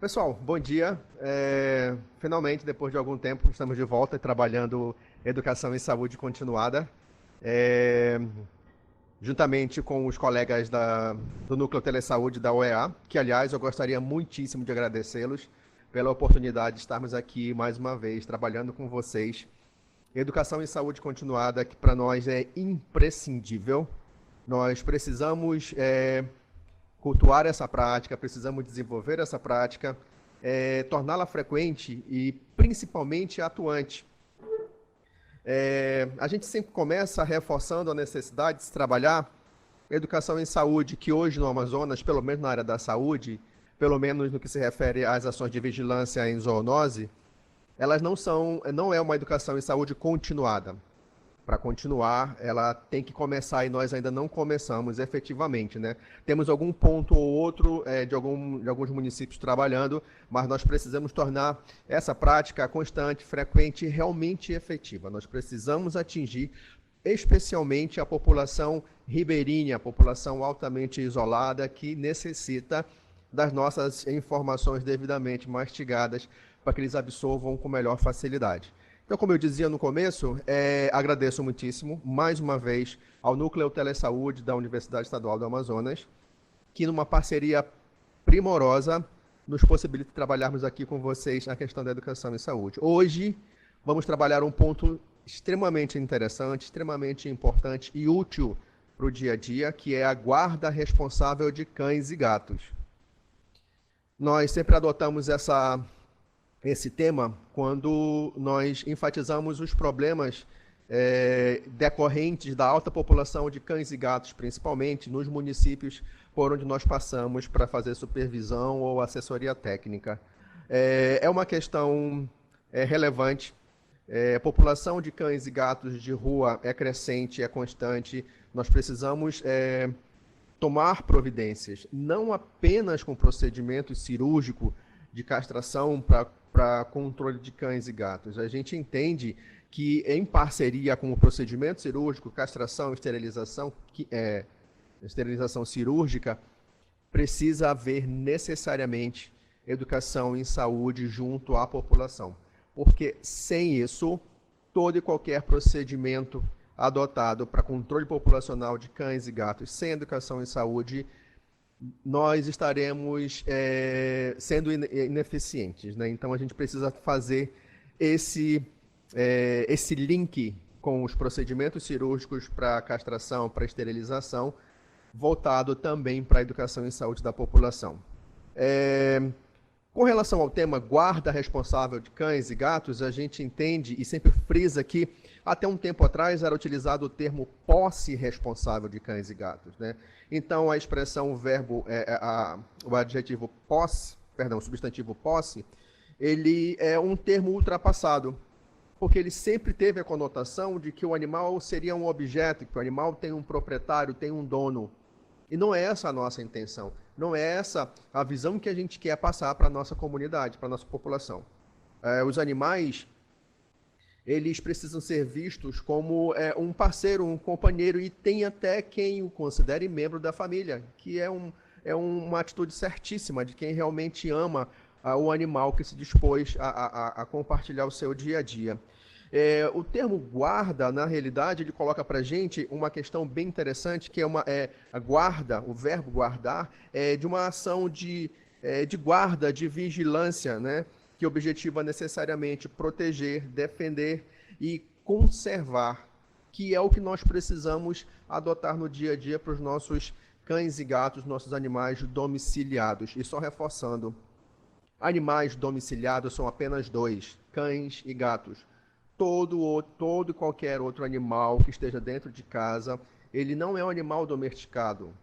Pessoal, bom dia. Finalmente, depois de algum tempo, estamos de volta trabalhando educação e saúde continuada, é, juntamente com os colegas do Núcleo Telesaúde da OEA, que, aliás, eu gostaria muitíssimo de agradecê-los pela oportunidade de estarmos aqui mais uma vez trabalhando com vocês. Educação e saúde continuada, que para nós é imprescindível. Nós precisamos cultuar essa prática, precisamos desenvolver essa prática, torná-la frequente e principalmente atuante. A gente sempre começa reforçando a necessidade de se trabalhar educação em saúde, que hoje no Amazonas, pelo menos na área da saúde, pelo menos no que se refere às ações de vigilância em zoonose, elas não é uma educação em saúde continuada. Para continuar, ela tem que começar e nós ainda não começamos efetivamente, né? Temos algum ponto ou outro de alguns municípios trabalhando, mas nós precisamos tornar essa prática constante, frequente e realmente efetiva. Nós precisamos atingir especialmente a população ribeirinha, a população altamente isolada que necessita das nossas informações devidamente mastigadas para que eles absorvam com melhor facilidade. Então, como eu dizia no começo, agradeço muitíssimo, mais uma vez, ao Núcleo Telesaúde da Universidade Estadual do Amazonas, que numa parceria primorosa nos possibilita trabalharmos aqui com vocês na questão da educação e saúde. Hoje, vamos trabalhar um ponto extremamente interessante, extremamente importante e útil para o dia a dia, que é a guarda responsável de cães e gatos. Nós sempre adotamos esse tema quando nós enfatizamos os problemas decorrentes da alta população de cães e gatos, principalmente nos municípios por onde nós passamos para fazer supervisão ou assessoria técnica. É uma questão relevante. A população de cães e gatos de rua é crescente, é constante. Nós precisamos tomar providências, não apenas com procedimento cirúrgico de castração para controle de cães e gatos. A gente entende que, em parceria com o procedimento cirúrgico, castração, esterilização cirúrgica, precisa haver necessariamente educação em saúde junto à população. Porque, sem isso, todo e qualquer procedimento adotado para controle populacional de cães e gatos sem educação em saúde, nós estaremos sendo ineficientes, né? Então, a gente precisa fazer esse link com os procedimentos cirúrgicos para castração, para esterilização, voltado também para a educação em saúde da população. Com relação ao tema guarda responsável de cães e gatos, a gente entende e sempre frisa que até um tempo atrás era utilizado o termo posse responsável de cães e gatos, né? Então a expressão, o adjetivo posse, perdão, o substantivo posse, ele é um termo ultrapassado, porque ele sempre teve a conotação de que o animal seria um objeto, que o animal tem um proprietário, tem um dono. E não é essa a nossa intenção, não é essa a visão que a gente quer passar para a nossa comunidade, para a nossa população. Os animais, eles precisam ser vistos como um parceiro, um companheiro, e tem até quem o considere membro da família, que é uma atitude certíssima de quem realmente ama o animal que se dispôs a compartilhar o seu dia a dia. O termo guarda, na realidade, ele coloca para a gente uma questão bem interessante, que a guarda, o verbo guardar, de uma ação de guarda, de vigilância, né? Que objetiva necessariamente proteger, defender e conservar, que é o que nós precisamos adotar no dia a dia para os nossos cães e gatos, nossos animais domiciliados. E só reforçando, animais domiciliados são apenas dois, cães e gatos. Todo e qualquer outro animal que esteja dentro de casa, ele não é um animal domiciliado,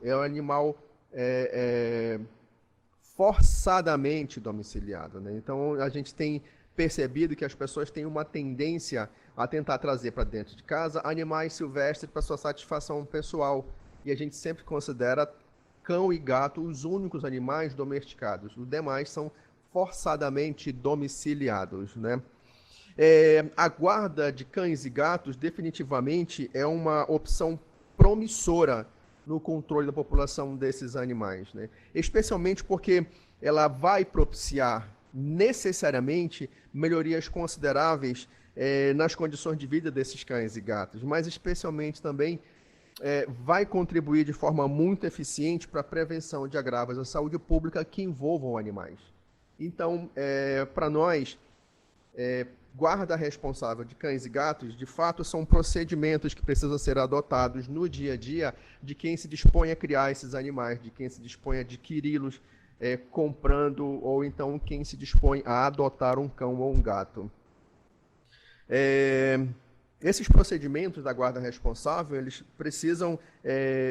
é um animal forçadamente domiciliado, né? Então, a gente tem percebido que as pessoas têm uma tendência a tentar trazer para dentro de casa animais silvestres para sua satisfação pessoal, e a gente sempre considera cão e gato os únicos animais domesticados. Os demais são forçadamente domiciliados, né? A guarda de cães e gatos definitivamente é uma opção promissora no controle da população desses animais, né? Especialmente porque ela vai propiciar necessariamente melhorias consideráveis nas condições de vida desses cães e gatos, mas especialmente também vai contribuir de forma muito eficiente para a prevenção de agravos à saúde pública que envolvam animais. Então, para nós, guarda responsável de cães e gatos, de fato, são procedimentos que precisam ser adotados no dia a dia de quem se dispõe a criar esses animais, de quem se dispõe a adquiri-los, comprando, ou então quem se dispõe a adotar um cão ou um gato. Esses procedimentos da guarda responsável, eles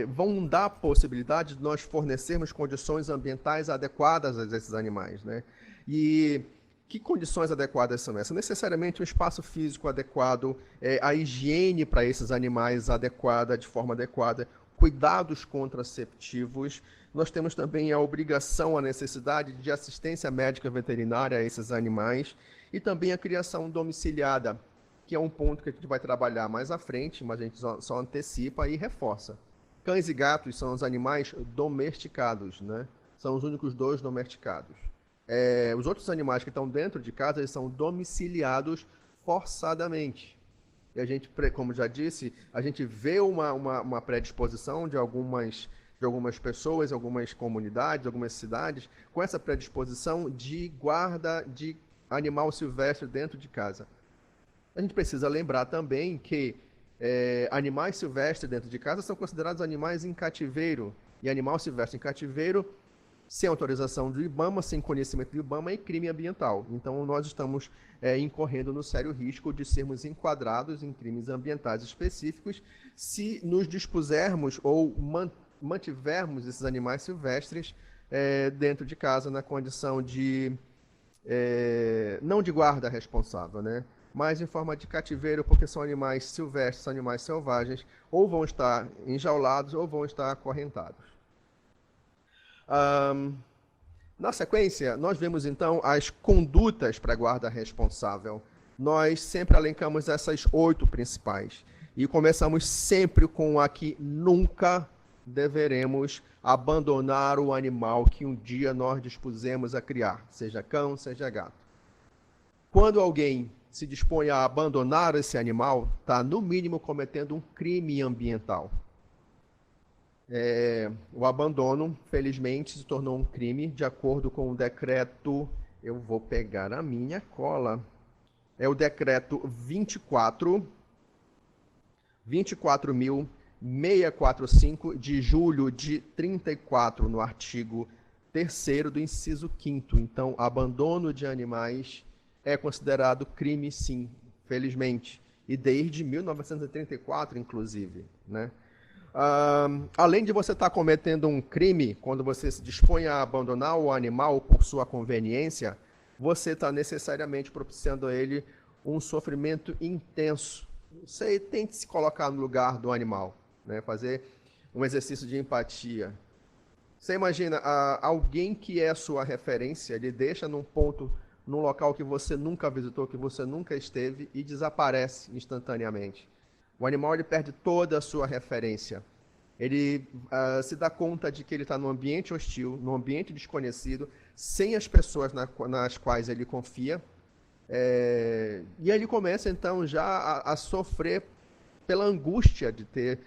vão dar a possibilidade de nós fornecermos condições ambientais adequadas a esses animais, né? E que condições adequadas são essas? Necessariamente um espaço físico adequado, a higiene para esses animais adequada, de forma adequada, cuidados contraceptivos. Nós temos também a obrigação, a necessidade de assistência médica veterinária a esses animais e também a criação domiciliada, que é um ponto que a gente vai trabalhar mais à frente, mas a gente só antecipa e reforça. Cães e gatos são os animais domesticados, né? São os únicos dois domesticados. Os outros animais que estão dentro de casa, eles são domiciliados forçadamente. E a gente, como já disse, a gente vê uma predisposição de algumas pessoas, algumas comunidades, algumas cidades, com essa predisposição de guarda de animal silvestre dentro de casa. A gente precisa lembrar também que animais silvestres dentro de casa são considerados animais em cativeiro. E animal silvestre em cativeiro, sem autorização do IBAMA, sem conhecimento do IBAMA, é crime ambiental. Então, nós estamos incorrendo no sério risco de sermos enquadrados em crimes ambientais específicos se nos dispusermos ou mantivermos esses animais silvestres dentro de casa na condição de não de guarda responsável, né? Mas em forma de cativeiro, porque são animais silvestres, são animais selvagens, ou vão estar enjaulados ou vão estar acorrentados. Na sequência, nós vemos então as condutas para a guarda responsável. Nós sempre elencamos essas 8 principais. E começamos sempre com a que nunca deveremos abandonar o animal que um dia nós dispusemos a criar, seja cão, seja gato. Quando alguém se dispõe a abandonar esse animal, está no mínimo cometendo um crime ambiental. O abandono, felizmente, se tornou um crime de acordo com o decreto, eu vou pegar a minha cola, é o decreto 24.645 de julho de 34, no artigo 3º do inciso 5º. Então, abandono de animais é considerado crime, sim, felizmente, e desde 1934, inclusive, né? Além de você estar cometendo um crime, quando você se dispõe a abandonar o animal por sua conveniência, você está necessariamente propiciando a ele um sofrimento intenso. Você tente se colocar no lugar do animal, né? Fazer um exercício de empatia. Você imagina, alguém que é a sua referência, ele deixa num local que você nunca visitou, que você nunca esteve e desaparece instantaneamente. O animal ele perde toda a sua referência. Ele se dá conta de que ele está num ambiente hostil, num ambiente desconhecido, sem as pessoas nas quais ele confia. E aí ele começa então já a sofrer pela angústia de ter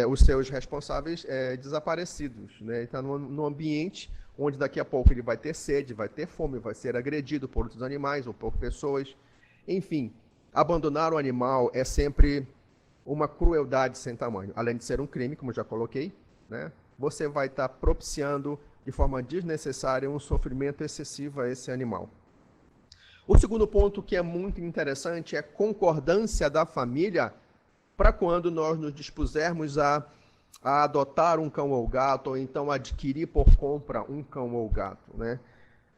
os seus responsáveis desaparecidos, né? Ele está num ambiente onde daqui a pouco ele vai ter sede, vai ter fome, vai ser agredido por outros animais ou por pessoas. Enfim, abandonar o animal é sempre uma crueldade sem tamanho. Além de ser um crime, como já coloquei, né? Você vai estar propiciando de forma desnecessária um sofrimento excessivo a esse animal. O segundo ponto que é muito interessante é a concordância da família para quando nós nos dispusermos a adotar um cão ou gato, ou então adquirir por compra um cão ou gato, né?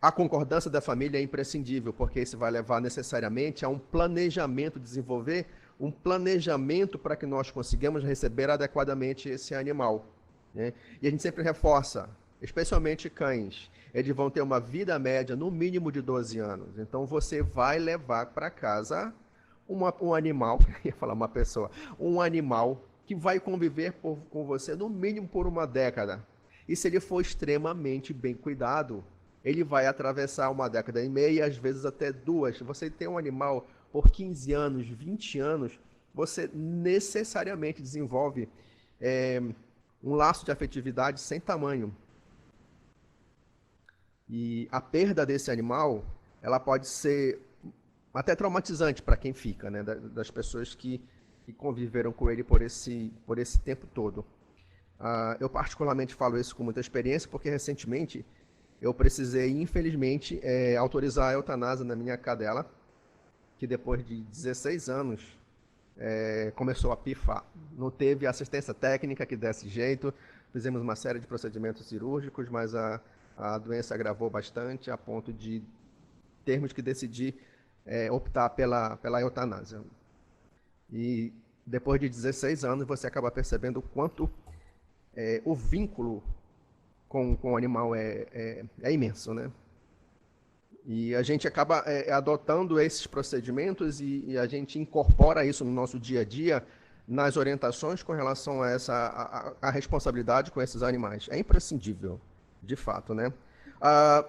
A concordância da família é imprescindível, porque isso vai levar necessariamente a um planejamento, desenvolver um planejamento para que nós consigamos receber adequadamente esse animal, né? E a gente sempre reforça, especialmente cães, eles vão ter uma vida média no mínimo de 12 anos. Então você vai levar para casa um animal, ia falar uma pessoa, um animal que vai conviver com você no mínimo por uma década. E se ele for extremamente bem cuidado, ele vai atravessar uma década e meia, às vezes até duas. Você tem um animal por 15 anos, 20 anos, você necessariamente desenvolve um laço de afetividade sem tamanho. E a perda desse animal, ela pode ser até traumatizante para quem fica, né? Das pessoas que conviveram com ele por esse tempo todo. Eu particularmente falo isso com muita experiência, porque recentemente eu precisei, infelizmente, autorizar a eutanásia na minha cadela, que depois de 16 anos começou a pifar. Não teve assistência técnica que desse jeito, fizemos uma série de procedimentos cirúrgicos, mas a doença agravou bastante, a ponto de termos que decidir optar pela eutanásia. E depois de 16 anos, você acaba percebendo o quanto o vínculo com o animal é imenso, né? E a gente acaba adotando esses procedimentos e a gente incorpora isso no nosso dia a dia, nas orientações com relação a a responsabilidade com esses animais. É imprescindível, de fato, né?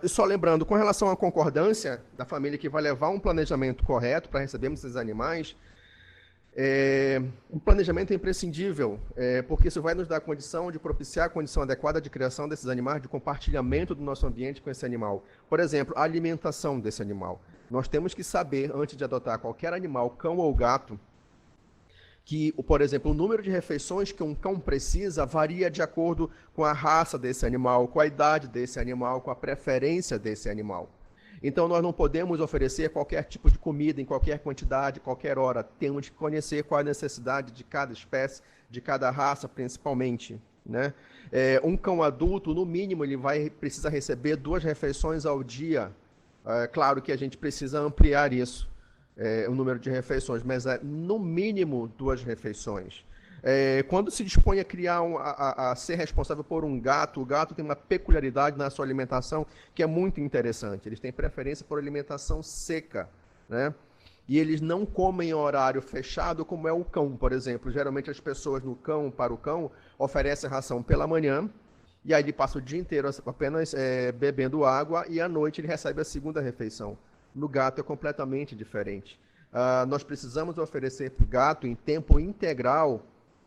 E só lembrando, com relação à concordância da família que vai levar um planejamento correto para recebermos esses animais, um planejamento é imprescindível, porque isso vai nos dar a condição de propiciar a condição adequada de criação desses animais, de compartilhamento do nosso ambiente com esse animal. Por exemplo, a alimentação desse animal. Nós temos que saber, antes de adotar qualquer animal, cão ou gato, que, por exemplo, o número de refeições que um cão precisa varia de acordo com a raça desse animal, com a idade desse animal, com a preferência desse animal. Então, nós não podemos oferecer qualquer tipo de comida em qualquer quantidade, qualquer hora. Temos que conhecer qual a necessidade de cada espécie, de cada raça, principalmente, né? Um cão adulto, no mínimo, ele precisa receber 2 refeições ao dia. Claro que a gente precisa ampliar isso, o número de refeições, mas no mínimo 2 refeições. Quando se dispõe a criar, a ser responsável por um gato, o gato tem uma peculiaridade na sua alimentação que é muito interessante. Eles têm preferência por alimentação seca, né? E eles não comem em horário fechado, como é o cão, por exemplo. Geralmente as pessoas para o cão, oferecem ração pela manhã, e aí ele passa o dia inteiro apenas bebendo água, e à noite ele recebe a segunda refeição. No gato é completamente diferente. Nós precisamos oferecer para o gato, em tempo integral,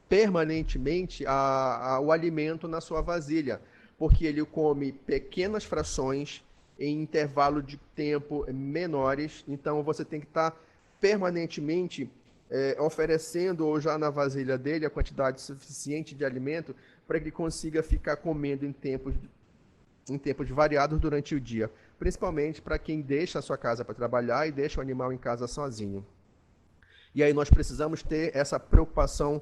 permanentemente, o alimento na sua vasilha, porque ele come pequenas frações em intervalo de tempo menores, então você tem que estar permanentemente oferecendo ou já na vasilha dele a quantidade suficiente de alimento para que ele consiga ficar comendo em tempos variados durante o dia, principalmente para quem deixa a sua casa para trabalhar e deixa o animal em casa sozinho. E aí nós precisamos ter essa preocupação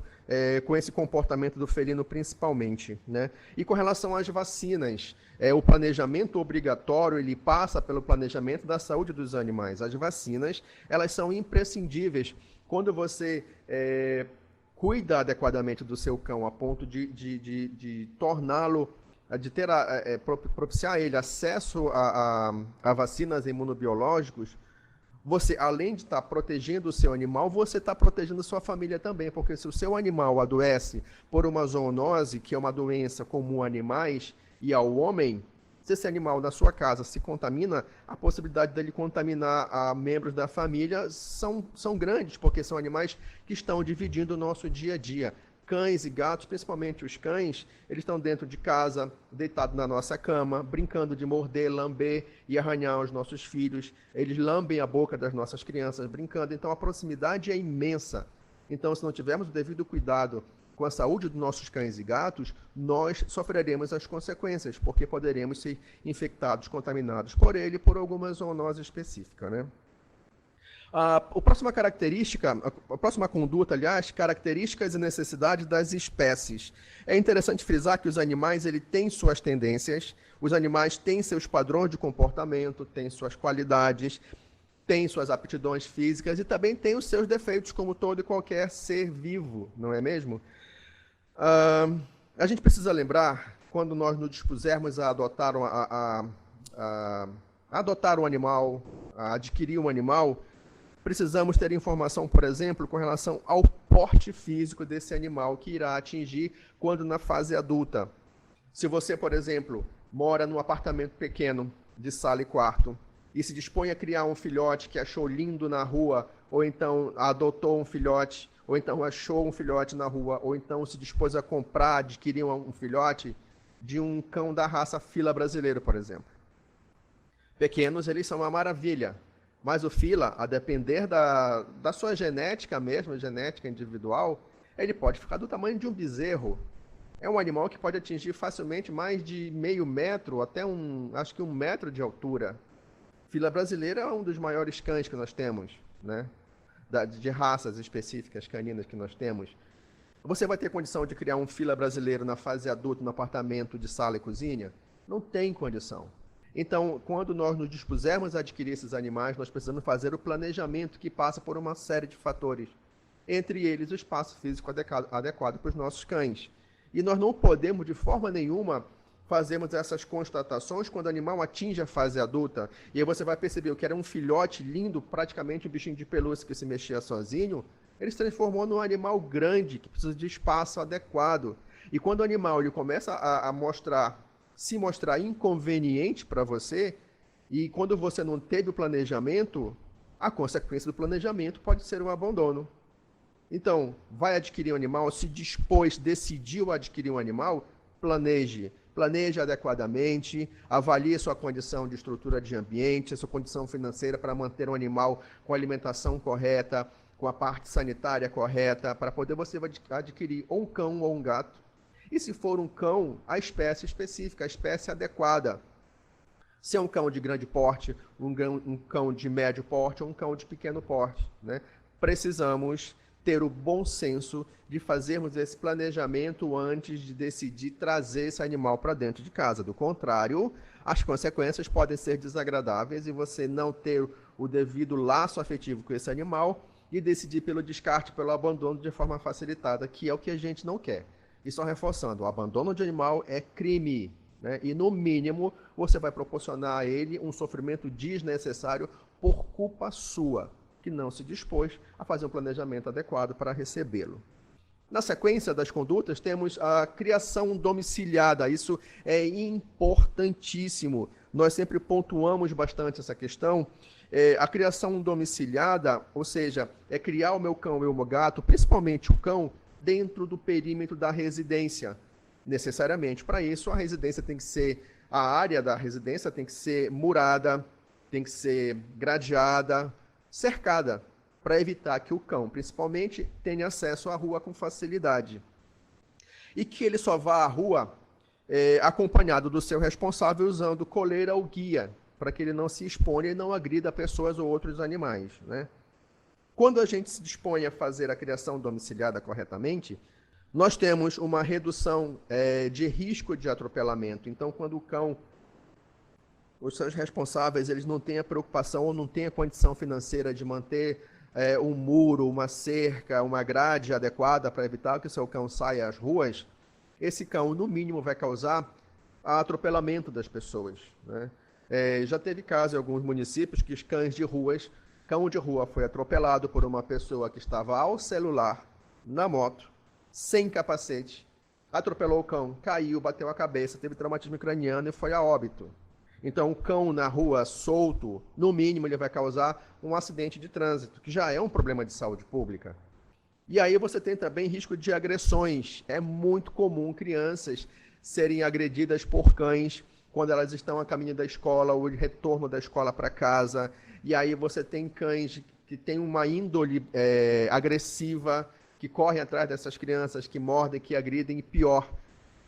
com esse comportamento do felino principalmente, né? E com relação às vacinas, o planejamento obrigatório, ele passa pelo planejamento da saúde dos animais. As vacinas, elas são imprescindíveis quando você cuida adequadamente do seu cão, a ponto de torná-lo, de ter propiciar a ele acesso a vacinas imunobiológicos. Você, além de estar protegendo o seu animal, você está protegendo a sua família também, porque se o seu animal adoece por uma zoonose, que é uma doença comum a animais e ao homem, se esse animal na sua casa se contamina, a possibilidade dele contaminar a membros da família são grandes, porque são animais que estão dividindo o nosso dia a dia. Cães e gatos, principalmente os cães, eles estão dentro de casa, deitados na nossa cama, brincando de morder, lamber e arranhar os nossos filhos. Eles lambem a boca das nossas crianças, brincando. Então, a proximidade é imensa. Então, se não tivermos o devido cuidado com a saúde dos nossos cães e gatos, nós sofreremos as consequências, porque poderemos ser infectados, contaminados por ele, por alguma zoonose específica, né? A próxima conduta, aliás, características e necessidades das espécies. É interessante frisar que os animais têm suas tendências, os animais têm seus padrões de comportamento, têm suas qualidades, têm suas aptidões físicas e também têm os seus defeitos, como todo e qualquer ser vivo, não é mesmo? A gente precisa lembrar, quando nós nos dispusermos a adotar um animal, a adquirir um animal, precisamos ter informação, por exemplo, com relação ao porte físico desse animal que irá atingir quando na fase adulta. Se você, por exemplo, mora num apartamento pequeno de sala e quarto e se dispõe a criar um filhote que achou lindo na rua, ou então adotou um filhote, ou então achou um filhote na rua, ou então se dispôs a comprar, adquirir um filhote de um cão da raça fila brasileiro, por exemplo. Pequenos, eles são uma maravilha, mas o fila, a depender da sua genética mesmo, genética individual, ele pode ficar do tamanho de um bezerro. É um animal que pode atingir facilmente mais de meio metro, até acho que 1 metro de altura. Fila brasileira é um dos maiores cães que nós temos, né? De raças específicas caninas que nós temos. Você vai ter condição de criar um fila brasileiro na fase adulta no apartamento de sala e cozinha? Não tem condição. Então, quando nós nos dispusermos a adquirir esses animais, nós precisamos fazer o planejamento que passa por uma série de fatores, entre eles o espaço físico adequado para os nossos cães. E nós não podemos, de forma nenhuma, fazermos essas constatações quando o animal atinge a fase adulta. E aí você vai perceber o que era um filhote lindo, praticamente um bichinho de pelúcia que se mexia sozinho, ele se transformou num animal grande, que precisa de espaço adequado. E quando o animal ele começa se mostrar inconveniente para você, e quando você não teve o planejamento, a consequência do planejamento pode ser um abandono. Então, vai adquirir um animal, se dispôs, decidiu adquirir um animal, planeje adequadamente, avalie sua condição de estrutura de ambiente, a sua condição financeira para manter um animal com a alimentação correta, com a parte sanitária correta, para poder você adquirir ou um cão ou um gato. E se for um cão, a espécie específica, a espécie adequada. Se é um cão de grande porte, um cão de médio porte ou um cão de pequeno porte, né? Precisamos ter o bom senso de fazermos esse planejamento antes de decidir trazer esse animal para dentro de casa. Do contrário, as consequências podem ser desagradáveis e você não ter o devido laço afetivo com esse animal e decidir pelo descarte, pelo abandono de forma facilitada, que é o que a gente não quer. E só reforçando, o abandono de animal é crime, né? E no mínimo você vai proporcionar a ele um sofrimento desnecessário por culpa sua, que não se dispôs a fazer um planejamento adequado para recebê-lo. Na sequência das condutas, temos a criação domiciliada. Isso é importantíssimo. Nós sempre pontuamos bastante essa questão. A criação domiciliada, ou seja, é criar o meu cão e o meu gato, principalmente o cão, dentro do perímetro da residência. Necessariamente, para isso, a área da residência tem que ser murada, tem que ser gradeada, cercada, para evitar que o cão, principalmente, tenha acesso à rua com facilidade. E que ele só vá à rua acompanhado do seu responsável usando coleira ou guia, para que ele não se exponha e não agrida pessoas ou outros animais, né? Quando a gente se dispõe a fazer a criação domiciliada corretamente, nós temos uma redução de risco de atropelamento. Então, quando o cão, os seus responsáveis, eles não têm a preocupação ou não têm a condição financeira de manter um muro, uma cerca, uma grade adequada para evitar que o seu cão saia às ruas, esse cão, no mínimo, vai causar atropelamento das pessoas, né? Já teve caso em alguns municípios que os cão de rua foi atropelado por uma pessoa que estava ao celular, na moto, sem capacete, atropelou o cão, caiu, bateu a cabeça, teve traumatismo craniano e foi a óbito. Então, o cão na rua solto, no mínimo, ele vai causar um acidente de trânsito, que já é um problema de saúde pública. E aí você tem também risco de agressões. É muito comum crianças serem agredidas por cães quando elas estão a caminho da escola ou de retorno da escola para casa. E aí você tem cães que têm uma índole agressiva, que correm atrás dessas crianças, que mordem, que agridem, e pior,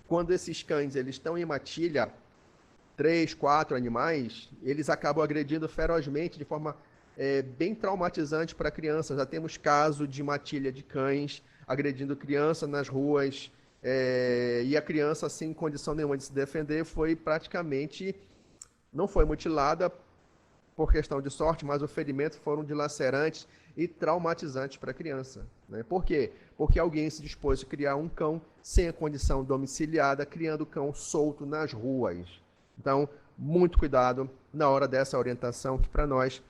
quando esses cães eles estão em matilha, 3, 4 animais, eles acabam agredindo ferozmente, de forma bem traumatizante para a criança. Já temos caso de matilha de cães agredindo criança nas ruas, e a criança, sem condição nenhuma de se defender, não foi mutilada por questão de sorte, mas os ferimentos foram dilacerantes e traumatizantes para a criança, né? Por quê? Porque alguém se dispôs a criar um cão sem a condição domiciliada, criando o cão solto nas ruas. Então, muito cuidado na hora dessa orientação, que para nós,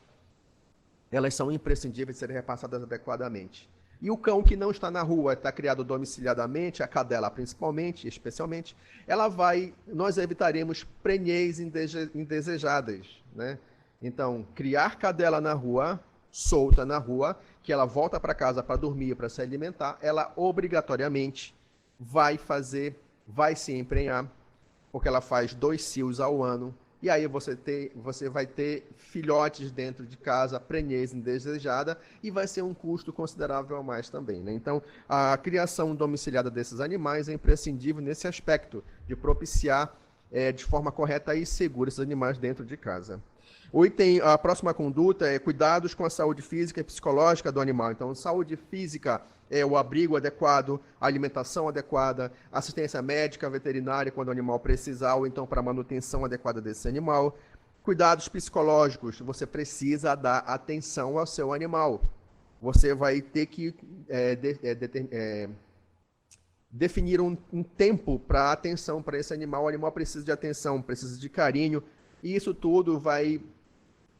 elas são imprescindíveis de serem repassadas adequadamente. E o cão que não está na rua, está criado domiciliadamente, a cadela principalmente, especialmente, nós evitaremos prenhez indesejadas, né? Então, criar cadela na rua, solta na rua, que ela volta para casa para dormir, para se alimentar, ela obrigatoriamente vai se emprenhar, porque ela faz 2 cios ao ano, e aí você vai ter filhotes dentro de casa, prenhez indesejada, e vai ser um custo considerável a mais também, né? Então, a criação domiciliada desses animais é imprescindível nesse aspecto, de propiciar de forma correta e segura esses animais dentro de casa. A próxima conduta é cuidados com a saúde física e psicológica do animal. Então, saúde física é o abrigo adequado, a alimentação adequada, assistência médica, veterinária quando o animal precisar, ou então para a manutenção adequada desse animal. Cuidados psicológicos, você precisa dar atenção ao seu animal. Você vai ter que definir um tempo para atenção para esse animal. O animal precisa de atenção, precisa de carinho, e isso tudo vai,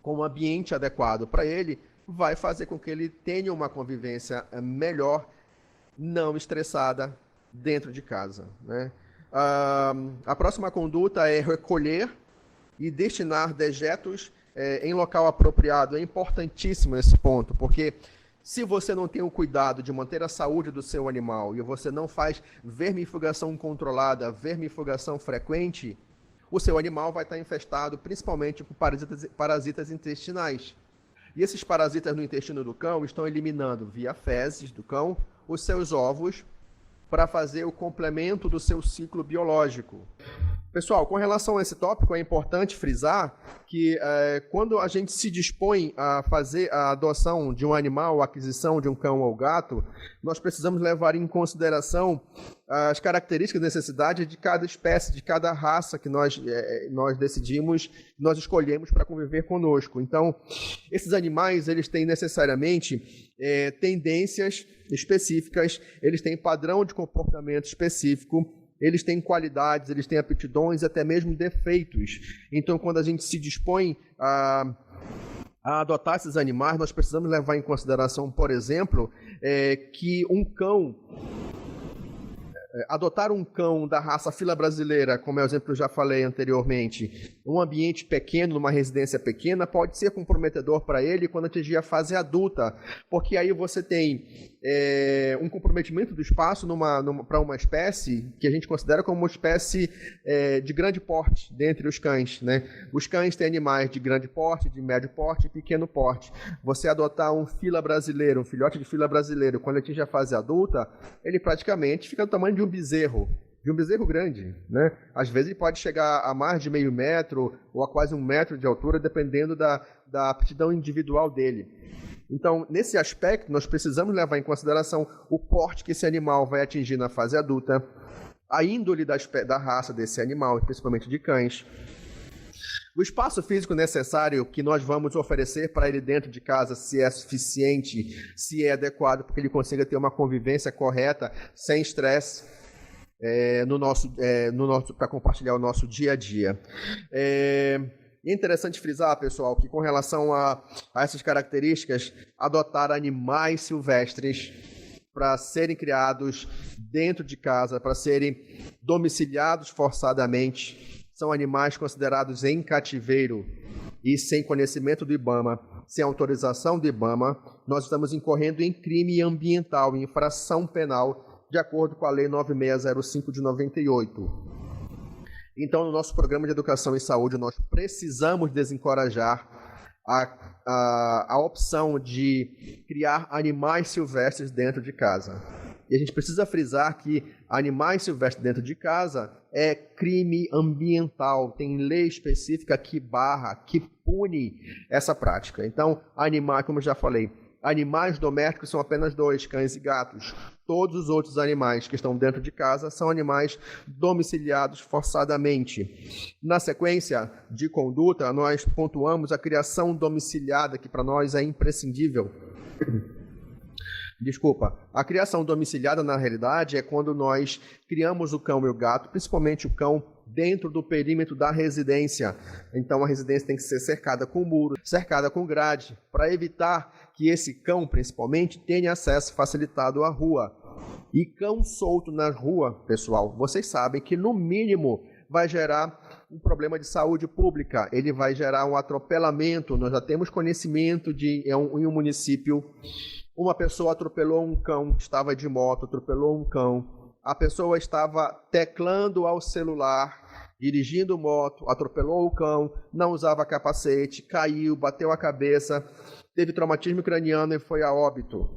com um ambiente adequado para ele, vai fazer com que ele tenha uma convivência melhor, não estressada, dentro de casa, né? A próxima conduta é recolher e destinar dejetos em local apropriado. É importantíssimo esse ponto, porque se você não tem o cuidado de manter a saúde do seu animal e você não faz vermifugação controlada, vermifugação frequente, o seu animal vai estar infestado principalmente por parasitas intestinais. E esses parasitas no intestino do cão estão eliminando, via fezes do cão, os seus ovos para fazer o complemento do seu ciclo biológico. Pessoal, com relação a esse tópico, é importante frisar que quando a gente se dispõe a fazer a adoção de um animal, a aquisição de um cão ou gato, nós precisamos levar em consideração as características e necessidades de cada espécie, de cada raça que nós decidimos, nós escolhemos para conviver conosco. Então, esses animais, eles têm necessariamente tendências específicas, eles têm padrão de comportamento específico, eles têm qualidades, eles têm aptidões, até mesmo defeitos. Então, quando a gente se dispõe a adotar esses animais, nós precisamos levar em consideração, por exemplo, que adotar um cão da raça fila brasileira, como é o exemplo que eu já falei anteriormente, um ambiente pequeno, numa residência pequena, pode ser comprometedor para ele quando atingir a fase adulta, porque aí você tem um comprometimento do espaço para uma espécie que a gente considera como uma espécie de grande porte dentre os cães, né? Os cães têm animais de grande porte, de médio porte e pequeno porte. Você adotar um fila brasileiro, um filhote de fila brasileiro, quando atinge a fase adulta, ele praticamente fica do tamanho de um bezerro grande, né? Às vezes ele pode chegar a mais de meio metro ou a quase 1 metro de altura, dependendo da aptidão individual dele. Então, nesse aspecto, nós precisamos levar em consideração o porte que esse animal vai atingir na fase adulta, a índole da raça desse animal, principalmente de cães, o espaço físico necessário que nós vamos oferecer para ele dentro de casa, se é suficiente, se é adequado, para que ele consiga ter uma convivência correta, sem estresse, para compartilhar o nosso dia a dia. É interessante frisar, pessoal, que com relação a essas características, adotar animais silvestres para serem criados dentro de casa, para serem domiciliados forçadamente, são animais considerados em cativeiro e sem conhecimento do IBAMA, sem autorização do IBAMA, nós estamos incorrendo em crime ambiental, em infração penal, de acordo com a Lei 9605 de 98. Então, no nosso programa de educação e saúde, nós precisamos desencorajar a opção de criar animais silvestres dentro de casa. E a gente precisa frisar que animais silvestres dentro de casa é crime ambiental, tem lei específica que pune essa prática. Então, como eu já falei, animais domésticos são apenas 2, cães e gatos. Todos os outros animais que estão dentro de casa são animais domiciliados forçadamente. Na sequência de conduta, nós pontuamos a criação domiciliada, que para nós é imprescindível. A criação domiciliada, na realidade, é quando nós criamos o cão e o gato, principalmente o cão, dentro do perímetro da residência. Então a residência tem que ser cercada com muro, cercada com grade, para evitar que esse cão, principalmente, tenha acesso facilitado à rua. E cão solto na rua, pessoal, vocês sabem que no mínimo vai gerar um problema de saúde pública, ele vai gerar um atropelamento. Nós já temos conhecimento de em um município, uma pessoa atropelou um cão, estava de moto, atropelou um cão, a pessoa estava teclando ao celular, dirigindo moto, atropelou o cão, não usava capacete, caiu, bateu a cabeça, teve traumatismo craniano e foi a óbito,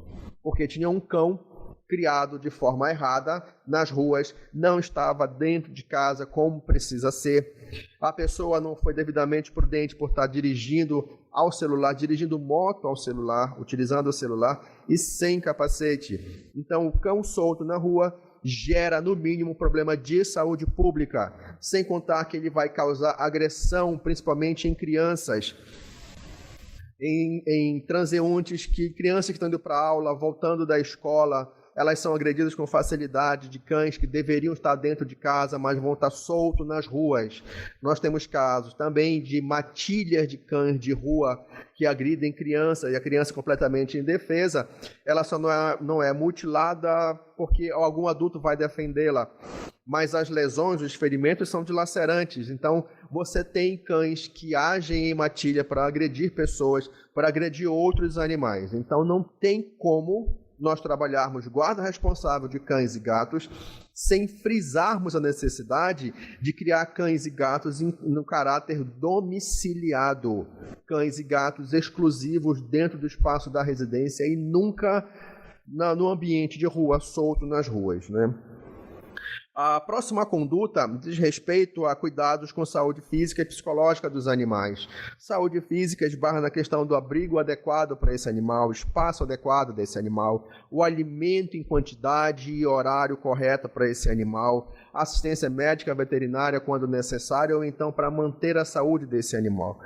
porque tinha um cão criado de forma errada nas ruas, não estava dentro de casa como precisa ser. A pessoa não foi devidamente prudente por estar dirigindo ao celular, dirigindo moto ao celular, utilizando o celular e sem capacete. Então, o cão solto na rua gera, no mínimo, um problema de saúde pública, sem contar que ele vai causar agressão, principalmente em crianças, em transeuntes, crianças que estão indo para a aula, voltando da escola, elas são agredidas com facilidade de cães que deveriam estar dentro de casa, mas vão estar soltos nas ruas. Nós temos casos também de matilhas de cães de rua que agridem crianças, e a criança completamente indefesa, ela só não é mutilada porque algum adulto vai defendê-la, mas as lesões, os ferimentos são dilacerantes. Então, você tem cães que agem em matilha para agredir pessoas, para agredir outros animais. Então, não tem como nós trabalharmos guarda responsável de cães e gatos sem frisarmos a necessidade de criar cães e gatos no caráter domiciliado, cães e gatos exclusivos dentro do espaço da residência e nunca no ambiente de rua, solto nas ruas, né? A próxima conduta diz respeito a cuidados com saúde física e psicológica dos animais. Saúde física esbarra na questão do abrigo adequado para esse animal, o espaço adequado desse animal, o alimento em quantidade e horário correto para esse animal, assistência médica veterinária quando necessário, ou então para manter a saúde desse animal.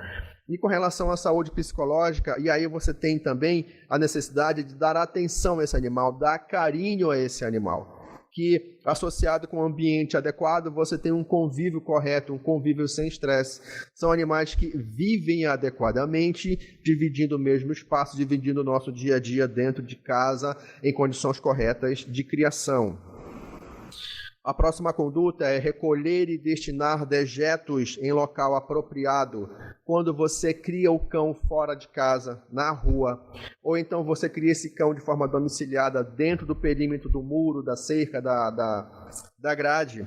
E com relação à saúde psicológica, e aí você tem também a necessidade de dar atenção a esse animal, dar carinho a esse animal, que associado com um ambiente adequado, você tem um convívio correto, um convívio sem estresse. São animais que vivem adequadamente, dividindo o mesmo espaço, dividindo o nosso dia a dia dentro de casa, em condições corretas de criação. A próxima conduta é recolher e destinar dejetos em local apropriado. Quando você cria o cão fora de casa, na rua, ou então você cria esse cão de forma domiciliada dentro do perímetro do muro, da cerca, da grade,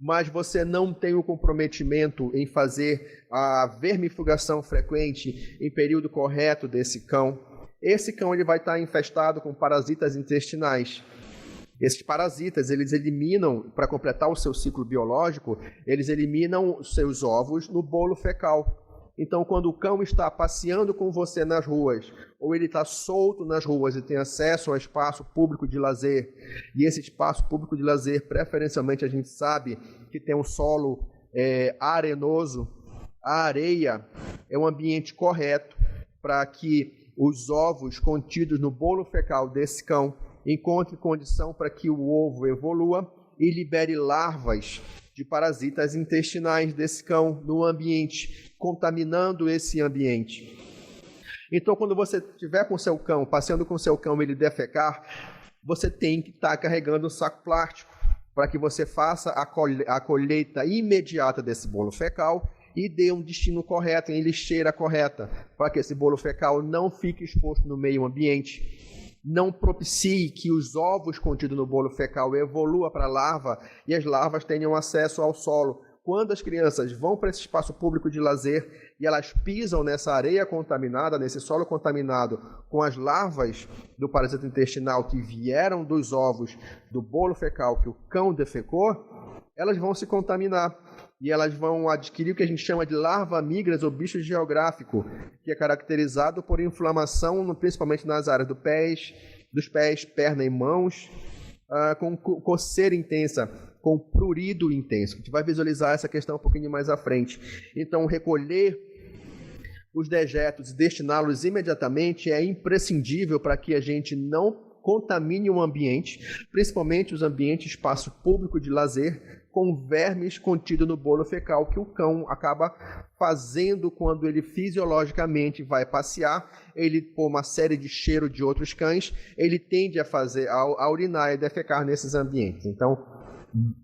mas você não tem o comprometimento em fazer a vermifugação frequente em período correto desse cão, esse cão ele vai estar infestado com parasitas intestinais. Esses parasitas, eles eliminam, para completar o seu ciclo biológico, eles eliminam seus ovos no bolo fecal. Então, quando o cão está passeando com você nas ruas, ou ele está solto nas ruas e tem acesso ao espaço público de lazer, e esse espaço público de lazer, preferencialmente, a gente sabe que tem um solo arenoso, a areia é um ambiente correto para que os ovos contidos no bolo fecal desse cão encontre condição para que o ovo evolua e libere larvas de parasitas intestinais desse cão no ambiente, contaminando esse ambiente. Então, quando você estiver com seu cão, passeando com seu cão e ele defecar, você tem que estar carregando um saco plástico para que você faça a colheita imediata desse bolo fecal e dê um destino correto, em lixeira correta, para que esse bolo fecal não fique exposto no meio ambiente. Não propicie que os ovos contidos no bolo fecal evoluam para a larva e as larvas tenham acesso ao solo. Quando as crianças vão para esse espaço público de lazer e elas pisam nessa areia contaminada, nesse solo contaminado, com as larvas do parasita intestinal que vieram dos ovos do bolo fecal que o cão defecou, elas vão se contaminar. E elas vão adquirir o que a gente chama de larva migras ou bicho geográfico, que é caracterizado por inflamação, principalmente nas áreas dos pés, perna e mãos, com coceira intensa, com prurido intenso. A gente vai visualizar essa questão um pouquinho mais à frente. Então, recolher os dejetos e destiná-los imediatamente é imprescindível para que a gente não contamine o ambiente, principalmente os ambientes espaço público de lazer, com vermes contidos no bolo fecal que o cão acaba fazendo quando ele fisiologicamente vai passear. Ele, por uma série de cheiro de outros cães, ele tende a urinar e defecar nesses ambientes. Então,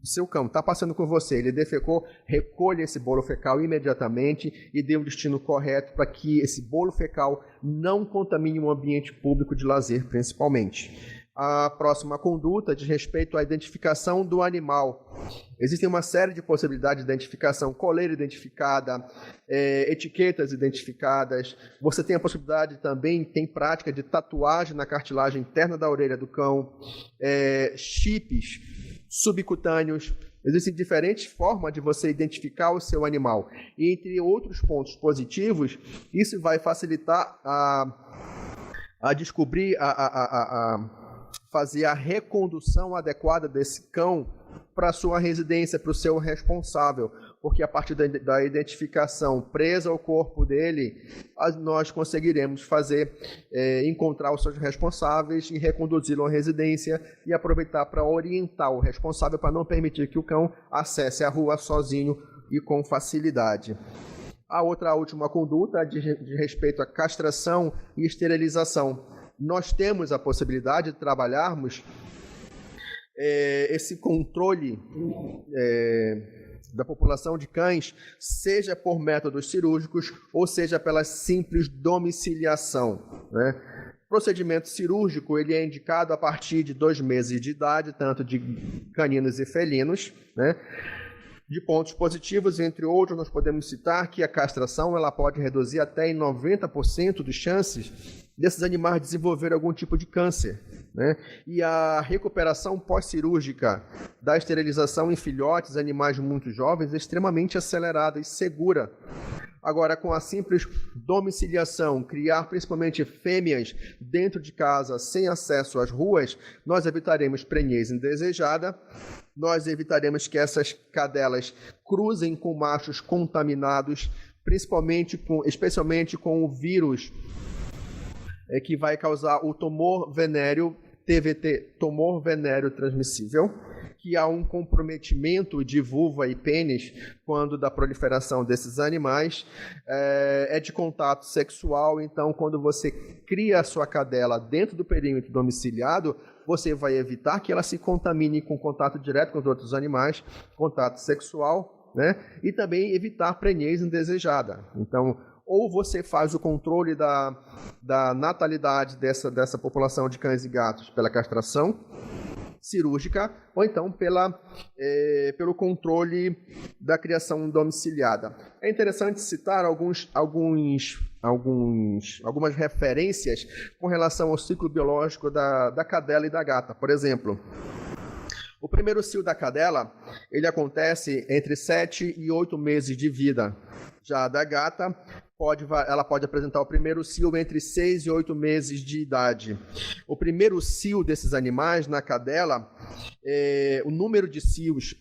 seu cão está passando com você, ele defecou, recolha esse bolo fecal imediatamente e dê o destino correto para que esse bolo fecal não contamine um ambiente público de lazer, principalmente. A próxima conduta diz respeito à identificação do animal. Existem uma série de possibilidades de identificação: coleira identificada, etiquetas identificadas. Você tem a possibilidade também, tem prática de tatuagem na cartilagem interna da orelha do cão, chips subcutâneos. Existem diferentes formas de você identificar o seu animal. E entre outros pontos positivos, isso vai facilitar a descobrir, fazer a recondução adequada desse cão para a sua residência, para o seu responsável, porque a partir da identificação presa ao corpo dele, nós conseguiremos encontrar os seus responsáveis e reconduzi-lo à residência e aproveitar para orientar o responsável para não permitir que o cão acesse a rua sozinho e com facilidade. A última conduta diz respeito à castração e esterilização. Nós temos a possibilidade de trabalharmos esse controle da população de cães, seja por métodos cirúrgicos ou seja pela simples domiciliação, né? O procedimento cirúrgico ele é indicado a partir de 2 meses de idade, tanto de caninos e felinos, né? De pontos positivos, entre outros, nós podemos citar que a castração ela pode reduzir até em 90% de chances desses animais desenvolver algum tipo de câncer, né? E a recuperação pós-cirúrgica da esterilização em filhotes, animais muito jovens, é extremamente acelerada e segura. Agora, com a simples domiciliação, criar principalmente fêmeas dentro de casa, sem acesso às ruas, nós evitaremos prenhez indesejada, nós evitaremos que essas cadelas cruzem com machos contaminados, especialmente com o vírus que vai causar o tumor venéreo, TVT, tumor venéreo transmissível, que há um comprometimento de vulva e pênis quando da proliferação desses animais, é de contato sexual. Então, quando você cria a sua cadela dentro do perímetro domiciliado, você vai evitar que ela se contamine com contato direto com os outros animais, contato sexual, né? E também evitar prenhez indesejada. Então, ou você faz o controle da natalidade dessa população de cães e gatos pela castração cirúrgica, ou então pelo controle da criação domiciliada. É interessante citar algumas referências com relação ao ciclo biológico da cadela e da gata. Por exemplo, o primeiro cio da cadela ele acontece entre 7 e 8 meses de vida. Já a da gata, ela pode apresentar o primeiro cio entre 6 e 8 meses de idade. O primeiro cio desses animais na cadela, o número de cios,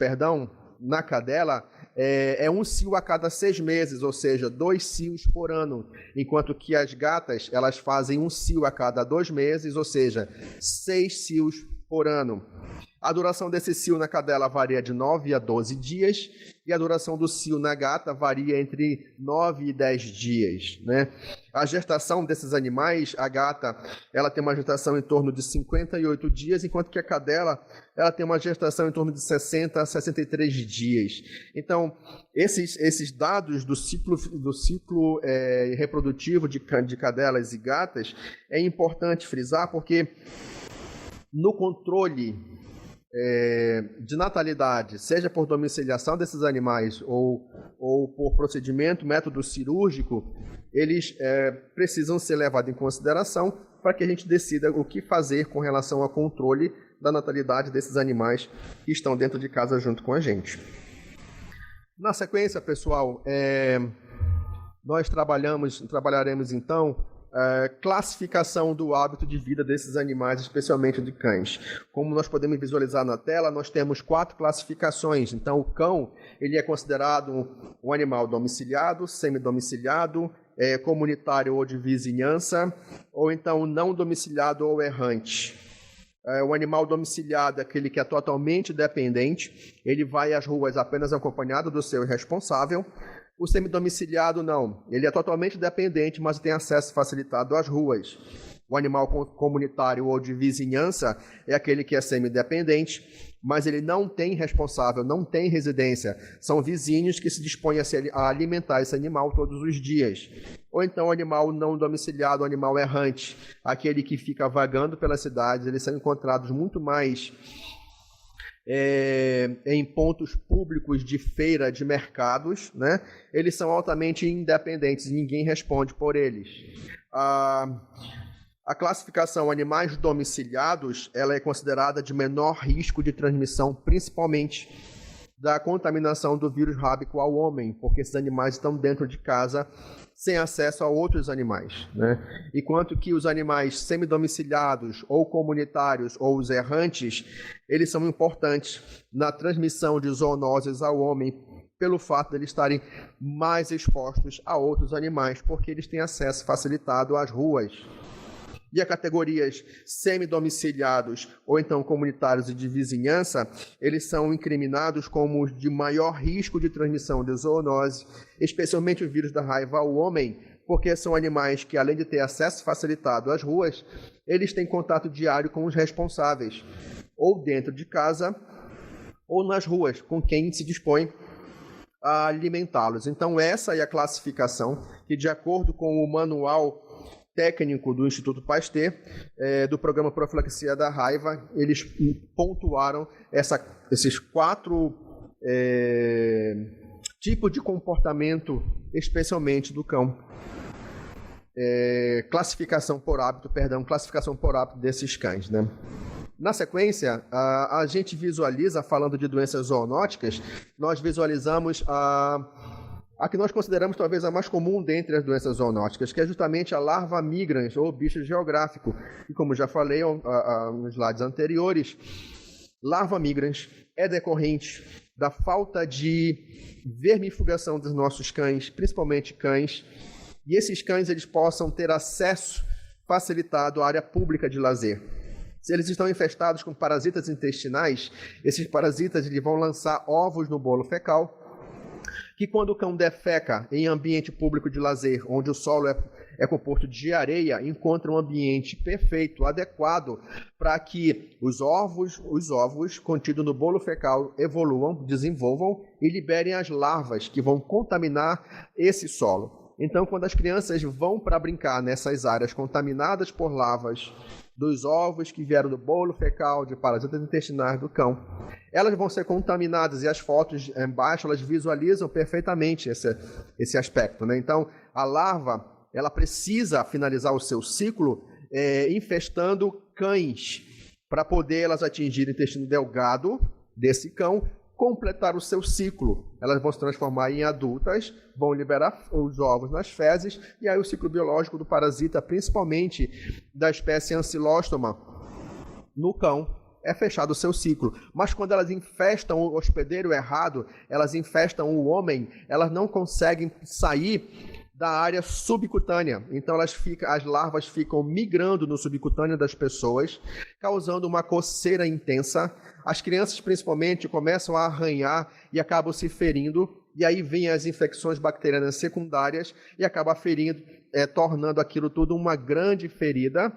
na cadela, é um cio a cada 6 meses, ou seja, 2 cios por ano, enquanto que as gatas elas fazem um cio a cada 2 meses, ou seja, 6 cios por ano. A duração desse cio na cadela varia de 9 a 12 dias e a duração do cio na gata varia entre 9 e 10 dias, né? A gestação desses animais, a gata, ela tem uma gestação em torno de 58 dias, enquanto que a cadela, ela tem uma gestação em torno de 60 a 63 dias. Então, esses dados do ciclo reprodutivo de cadelas e gatas é importante frisar, porque no controle de natalidade, seja por domiciliação desses animais ou por método cirúrgico, eles precisam ser levados em consideração para que a gente decida o que fazer com relação ao controle da natalidade desses animais que estão dentro de casa junto com a gente. Na sequência, pessoal, nós trabalharemos então classificação do hábito de vida desses animais, especialmente de cães. Como nós podemos visualizar na tela, nós temos 4 classificações. Então, o cão ele é considerado um animal domiciliado, semidomiciliado, comunitário ou de vizinhança, ou então não domiciliado ou errante. O animal domiciliado é aquele que é totalmente dependente, ele vai às ruas apenas acompanhado do seu responsável. O semidomiciliado não, ele é totalmente dependente, mas tem acesso facilitado às ruas. O animal comunitário ou de vizinhança é aquele que é semidependente, mas ele não tem responsável, não tem residência. São vizinhos que se dispõem a alimentar esse animal todos os dias. Ou então o animal não domiciliado, o animal errante, aquele que fica vagando pelas cidades. Eles são encontrados muito mais em pontos públicos de feira, de mercados, né? Eles são altamente independentes e ninguém responde por eles. A classificação animais domiciliados, ela é considerada de menor risco de transmissão, principalmente da contaminação do vírus rábico ao homem, porque esses animais estão dentro de casa sem acesso a outros animais, né? Enquanto que os animais semidomiciliados ou comunitários ou os errantes, eles são importantes na transmissão de zoonoses ao homem, pelo fato de eles estarem mais expostos a outros animais, porque eles têm acesso facilitado às ruas. E a categorias semidomiciliados ou então comunitários e de vizinhança, eles são incriminados como os de maior risco de transmissão de zoonose, especialmente o vírus da raiva ao homem, porque são animais que, além de ter acesso facilitado às ruas, eles têm contato diário com os responsáveis, ou dentro de casa, ou nas ruas, com quem se dispõe a alimentá-los. Então essa é a classificação que, de acordo com o manual técnico do Instituto Pasteur, do programa Profilaxia da Raiva, eles pontuaram esses 4 tipos de comportamento, especialmente do cão. Classificação por hábito desses cães, né? Na sequência, a gente visualiza, falando de doenças zoonóticas, nós visualizamos a que nós consideramos talvez a mais comum dentre as doenças zoonóticas, que é justamente a larva migrans, ou bicho geográfico. E como já falei nos slides anteriores, larva migrans é decorrente da falta de vermifugação dos nossos cães, principalmente cães, e esses cães eles possam ter acesso facilitado à área pública de lazer. Se eles estão infestados com parasitas intestinais, esses parasitas eles vão lançar ovos no bolo fecal, que quando o cão defeca em ambiente público de lazer, onde o solo é composto de areia, encontra um ambiente perfeito, adequado, para que os ovos contidos no bolo fecal evoluam, desenvolvam e liberem as larvas que vão contaminar esse solo. Então, quando as crianças vão para brincar nessas áreas contaminadas por larvas dos ovos que vieram do bolo fecal de parasitas intestinais do cão, elas vão ser contaminadas, e as fotos embaixo elas visualizam perfeitamente esse aspecto, né? Então, a larva ela precisa finalizar o seu ciclo infestando cães para poder elas atingirem o intestino delgado desse cão, completar o seu ciclo. Elas vão se transformar em adultas, vão liberar os ovos nas fezes, e aí o ciclo biológico do parasita, principalmente da espécie Ancylostoma, no cão, é fechado o seu ciclo. Mas quando elas infestam o hospedeiro errado, elas infestam o homem, elas não conseguem sair da área subcutânea. Então as larvas ficam migrando no subcutâneo das pessoas, causando uma coceira intensa. As crianças, principalmente, começam a arranhar e acabam se ferindo, e aí vêm as infecções bacterianas secundárias e acaba ferindo, tornando aquilo tudo uma grande ferida,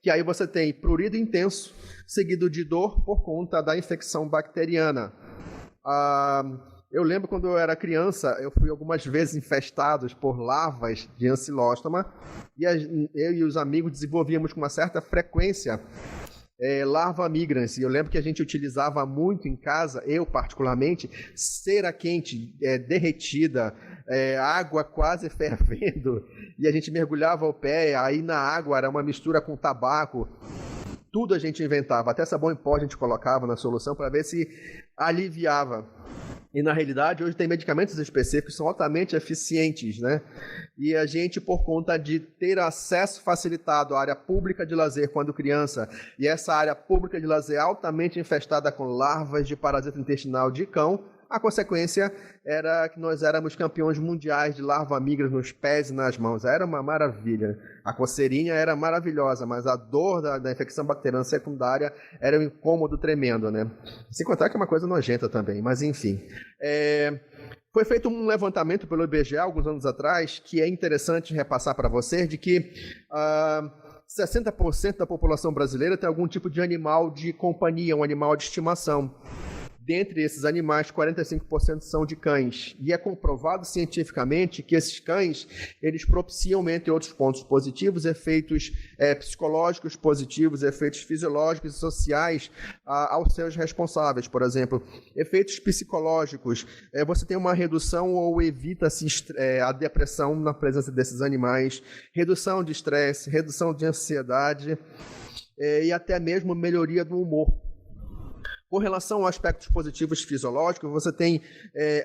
que aí você tem prurido intenso, seguido de dor por conta da infecção bacteriana. Eu lembro quando eu era criança, eu fui algumas vezes infestado por larvas de Ancylostoma, e eu e os amigos desenvolvíamos com uma certa frequência larva migrans. E eu lembro que a gente utilizava muito em casa, eu particularmente, cera quente, derretida, água quase fervendo, e a gente mergulhava o pé, aí na água era uma mistura com tabaco. Tudo a gente inventava, até sabão em pó a gente colocava na solução para ver se aliviava. E na realidade hoje tem medicamentos específicos que são altamente eficientes, né? E a gente, por conta de ter acesso facilitado à área pública de lazer quando criança, e essa área pública de lazer altamente infestada com larvas de parasita intestinal de cão, A consequência era que nós éramos campeões mundiais de larva-migras nos pés e nas mãos. Era uma maravilha. A coceirinha era maravilhosa, mas a dor da infecção bacteriana secundária era um incômodo tremendo, né? Sem contar que é uma coisa nojenta também, mas enfim. Foi feito um levantamento pelo IBGE alguns anos atrás, que é interessante repassar para vocês, de que 60% da população brasileira tem algum tipo de animal de companhia, um animal de estimação. Dentre esses animais, 45% são de cães. E é comprovado cientificamente que esses cães, eles propiciam, entre outros pontos positivos, efeitos psicológicos positivos, efeitos fisiológicos e sociais aos seus responsáveis. Por exemplo, efeitos psicológicos. Você tem uma redução ou evita-se a depressão na presença desses animais, redução de estresse, redução de ansiedade e até mesmo melhoria do humor. Com relação a aspectos positivos fisiológicos, você tem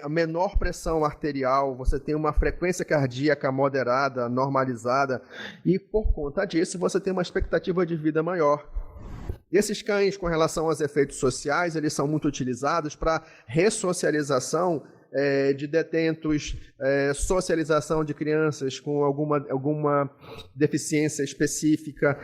a menor pressão arterial, você tem uma frequência cardíaca moderada, normalizada, e por conta disso você tem uma expectativa de vida maior. Esses cães, com relação aos efeitos sociais, eles são muito utilizados para ressocialização de detentos, socialização de crianças com alguma deficiência específica,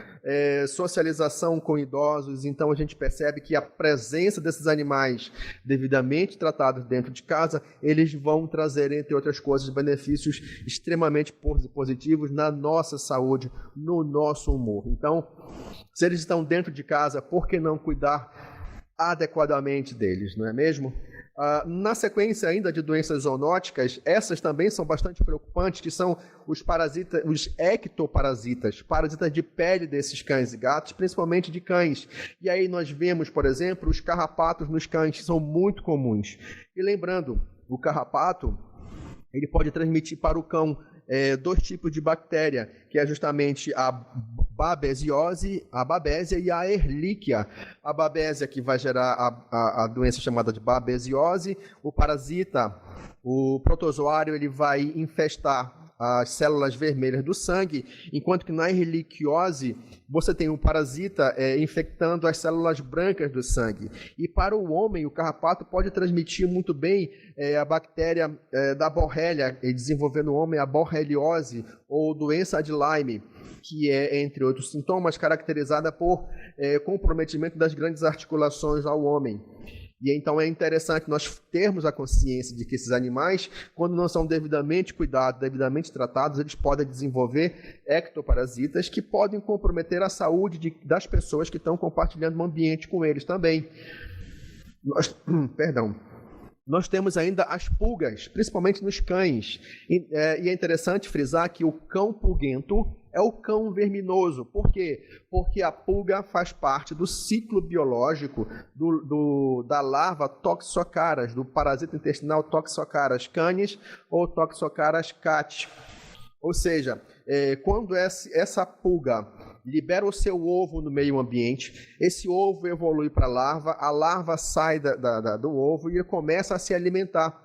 socialização com idosos. Então a gente percebe que a presença desses animais devidamente tratados dentro de casa, eles vão trazer, entre outras coisas, benefícios extremamente positivos na nossa saúde, no nosso humor. Então, se eles estão dentro de casa, por que não cuidar adequadamente deles, não é mesmo? Na sequência ainda de doenças zoonóticas, essas também são bastante preocupantes, que são os parasitas, os ectoparasitas, parasitas de pele desses cães e gatos, principalmente de cães. E aí nós vemos, por exemplo, os carrapatos nos cães, que são muito comuns. E lembrando, o carrapato, ele pode transmitir para o cão dois tipos de bactéria, que é justamente a babesiose, a babésia e a ehrlichia. A babésia que vai gerar a doença chamada de babesiose, o parasita, o protozoário, ele vai infestar as células vermelhas do sangue, enquanto que na ehrlichiose você tem um parasita infectando as células brancas do sangue. E para o homem, o carrapato pode transmitir muito bem a bactéria da borrelia, e desenvolver no homem a borreliose ou doença de Lyme, que é, entre outros sintomas, caracterizada por comprometimento das grandes articulações ao homem. E então é interessante nós termos a consciência de que esses animais, quando não são devidamente cuidados, devidamente tratados, eles podem desenvolver ectoparasitas que podem comprometer a saúde das pessoas que estão compartilhando um ambiente com eles também. Nós temos ainda as pulgas, principalmente nos cães. E é interessante frisar que o cão pulguento é o cão verminoso. Por quê? Porque a pulga faz parte do ciclo biológico da larva Toxocaras, do parasita intestinal Toxocaras canis ou Toxocaras cat. Ou seja, quando essa pulga libera o seu ovo no meio ambiente, esse ovo evolui para a larva sai do ovo e começa a se alimentar.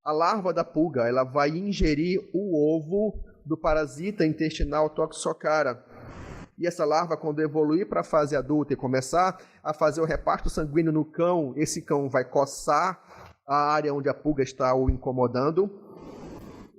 A larva da pulga, ela vai ingerir o ovo do parasita intestinal Toxocara. E essa larva, quando evoluir para a fase adulta e começar a fazer o reparto sanguíneo no cão, esse cão vai coçar a área onde a pulga está o incomodando,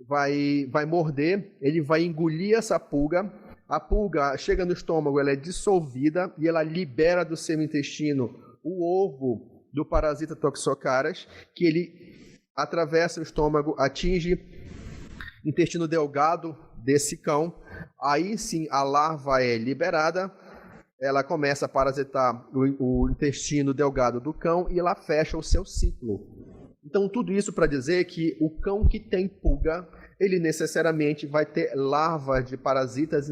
vai morder, ele vai engolir essa pulga. A pulga chega no estômago, ela é dissolvida e ela libera do seu intestino o ovo do parasita Toxocaras, que ele atravessa o estômago, atinge o intestino delgado desse cão. Aí sim a larva é liberada, ela começa a parasitar o intestino delgado do cão e ela fecha o seu ciclo. Então tudo isso para dizer que o cão que tem pulga, ele necessariamente vai ter larvas de parasitas,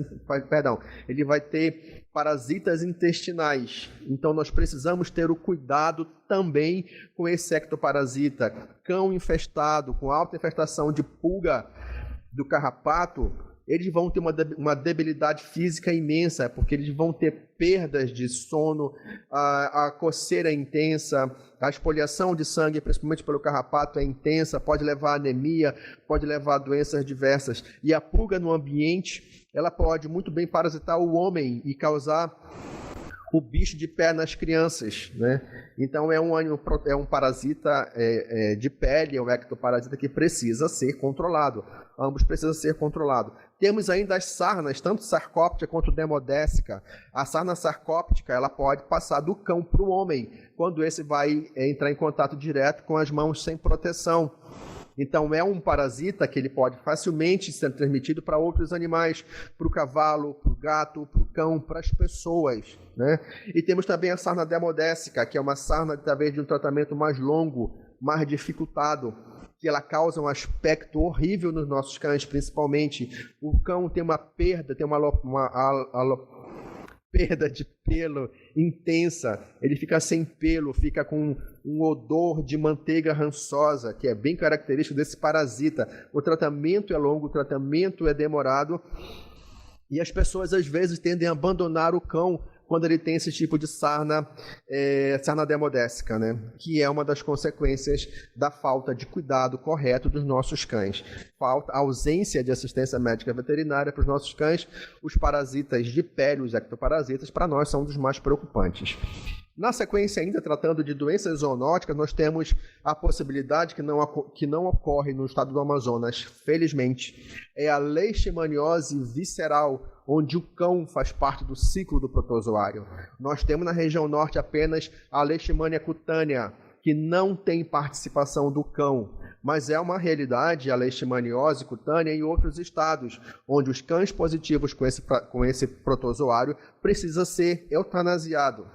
ele vai ter parasitas intestinais. Então nós precisamos ter o cuidado também com esse ectoparasita. Cão infestado, com alta infestação de pulga do carrapato, eles vão ter uma debilidade física imensa, porque eles vão ter perdas de sono, a coceira é intensa, a espoliação de sangue, principalmente pelo carrapato, é intensa, pode levar a anemia, pode levar a doenças diversas. E a pulga no ambiente, ela pode muito bem parasitar o homem e causar o bicho de pé nas crianças, né? Então é um parasita de pele, é um ectoparasita que precisa ser controlado. Ambos precisam ser controlados. Temos ainda as sarnas, tanto sarcóptica quanto demodécica. A sarna sarcóptica, ela pode passar do cão para o homem, quando esse vai entrar em contato direto com as mãos sem proteção. Então é um parasita que ele pode facilmente ser transmitido para outros animais, para o cavalo, para o gato, para o cão, para as pessoas, né? E temos também a sarna demodécica, que é uma sarna através de um tratamento mais longo, mais dificultado, que ela causa um aspecto horrível nos nossos cães, principalmente. O cão tem uma perda, perda de pelo intensa, ele fica sem pelo, fica com um odor de manteiga rançosa, que é bem característico desse parasita. O tratamento é longo, o tratamento é demorado, e as pessoas às vezes tendem a abandonar o cão quando ele tem esse tipo de sarna demodécica, né? Que é uma das consequências da falta de cuidado correto dos nossos cães. A ausência de assistência médica veterinária para os nossos cães, os parasitas de pele, os ectoparasitas, para nós são um dos mais preocupantes. Na sequência, ainda tratando de doenças zoonóticas, nós temos a possibilidade que não ocorre no estado do Amazonas, felizmente, é a leishmaniose visceral, onde o cão faz parte do ciclo do protozoário. Nós temos na região norte apenas a leishmania cutânea, que não tem participação do cão, mas é uma realidade a leishmaniose cutânea em outros estados, onde os cães positivos com esse protozoário precisam ser eutanasiados.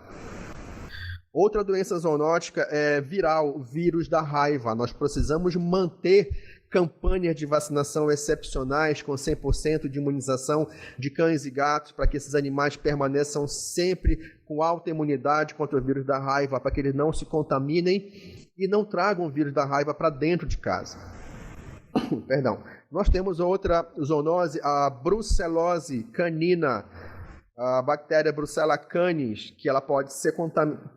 Outra doença zoonótica é viral, o vírus da raiva. Nós precisamos manter campanhas de vacinação excepcionais com 100% de imunização de cães e gatos para que esses animais permaneçam sempre com alta imunidade contra o vírus da raiva, para que eles não se contaminem e não tragam o vírus da raiva para dentro de casa. Perdão. Nós temos outra zoonose, a brucelose canina, a bactéria Brucella canis, que ela pode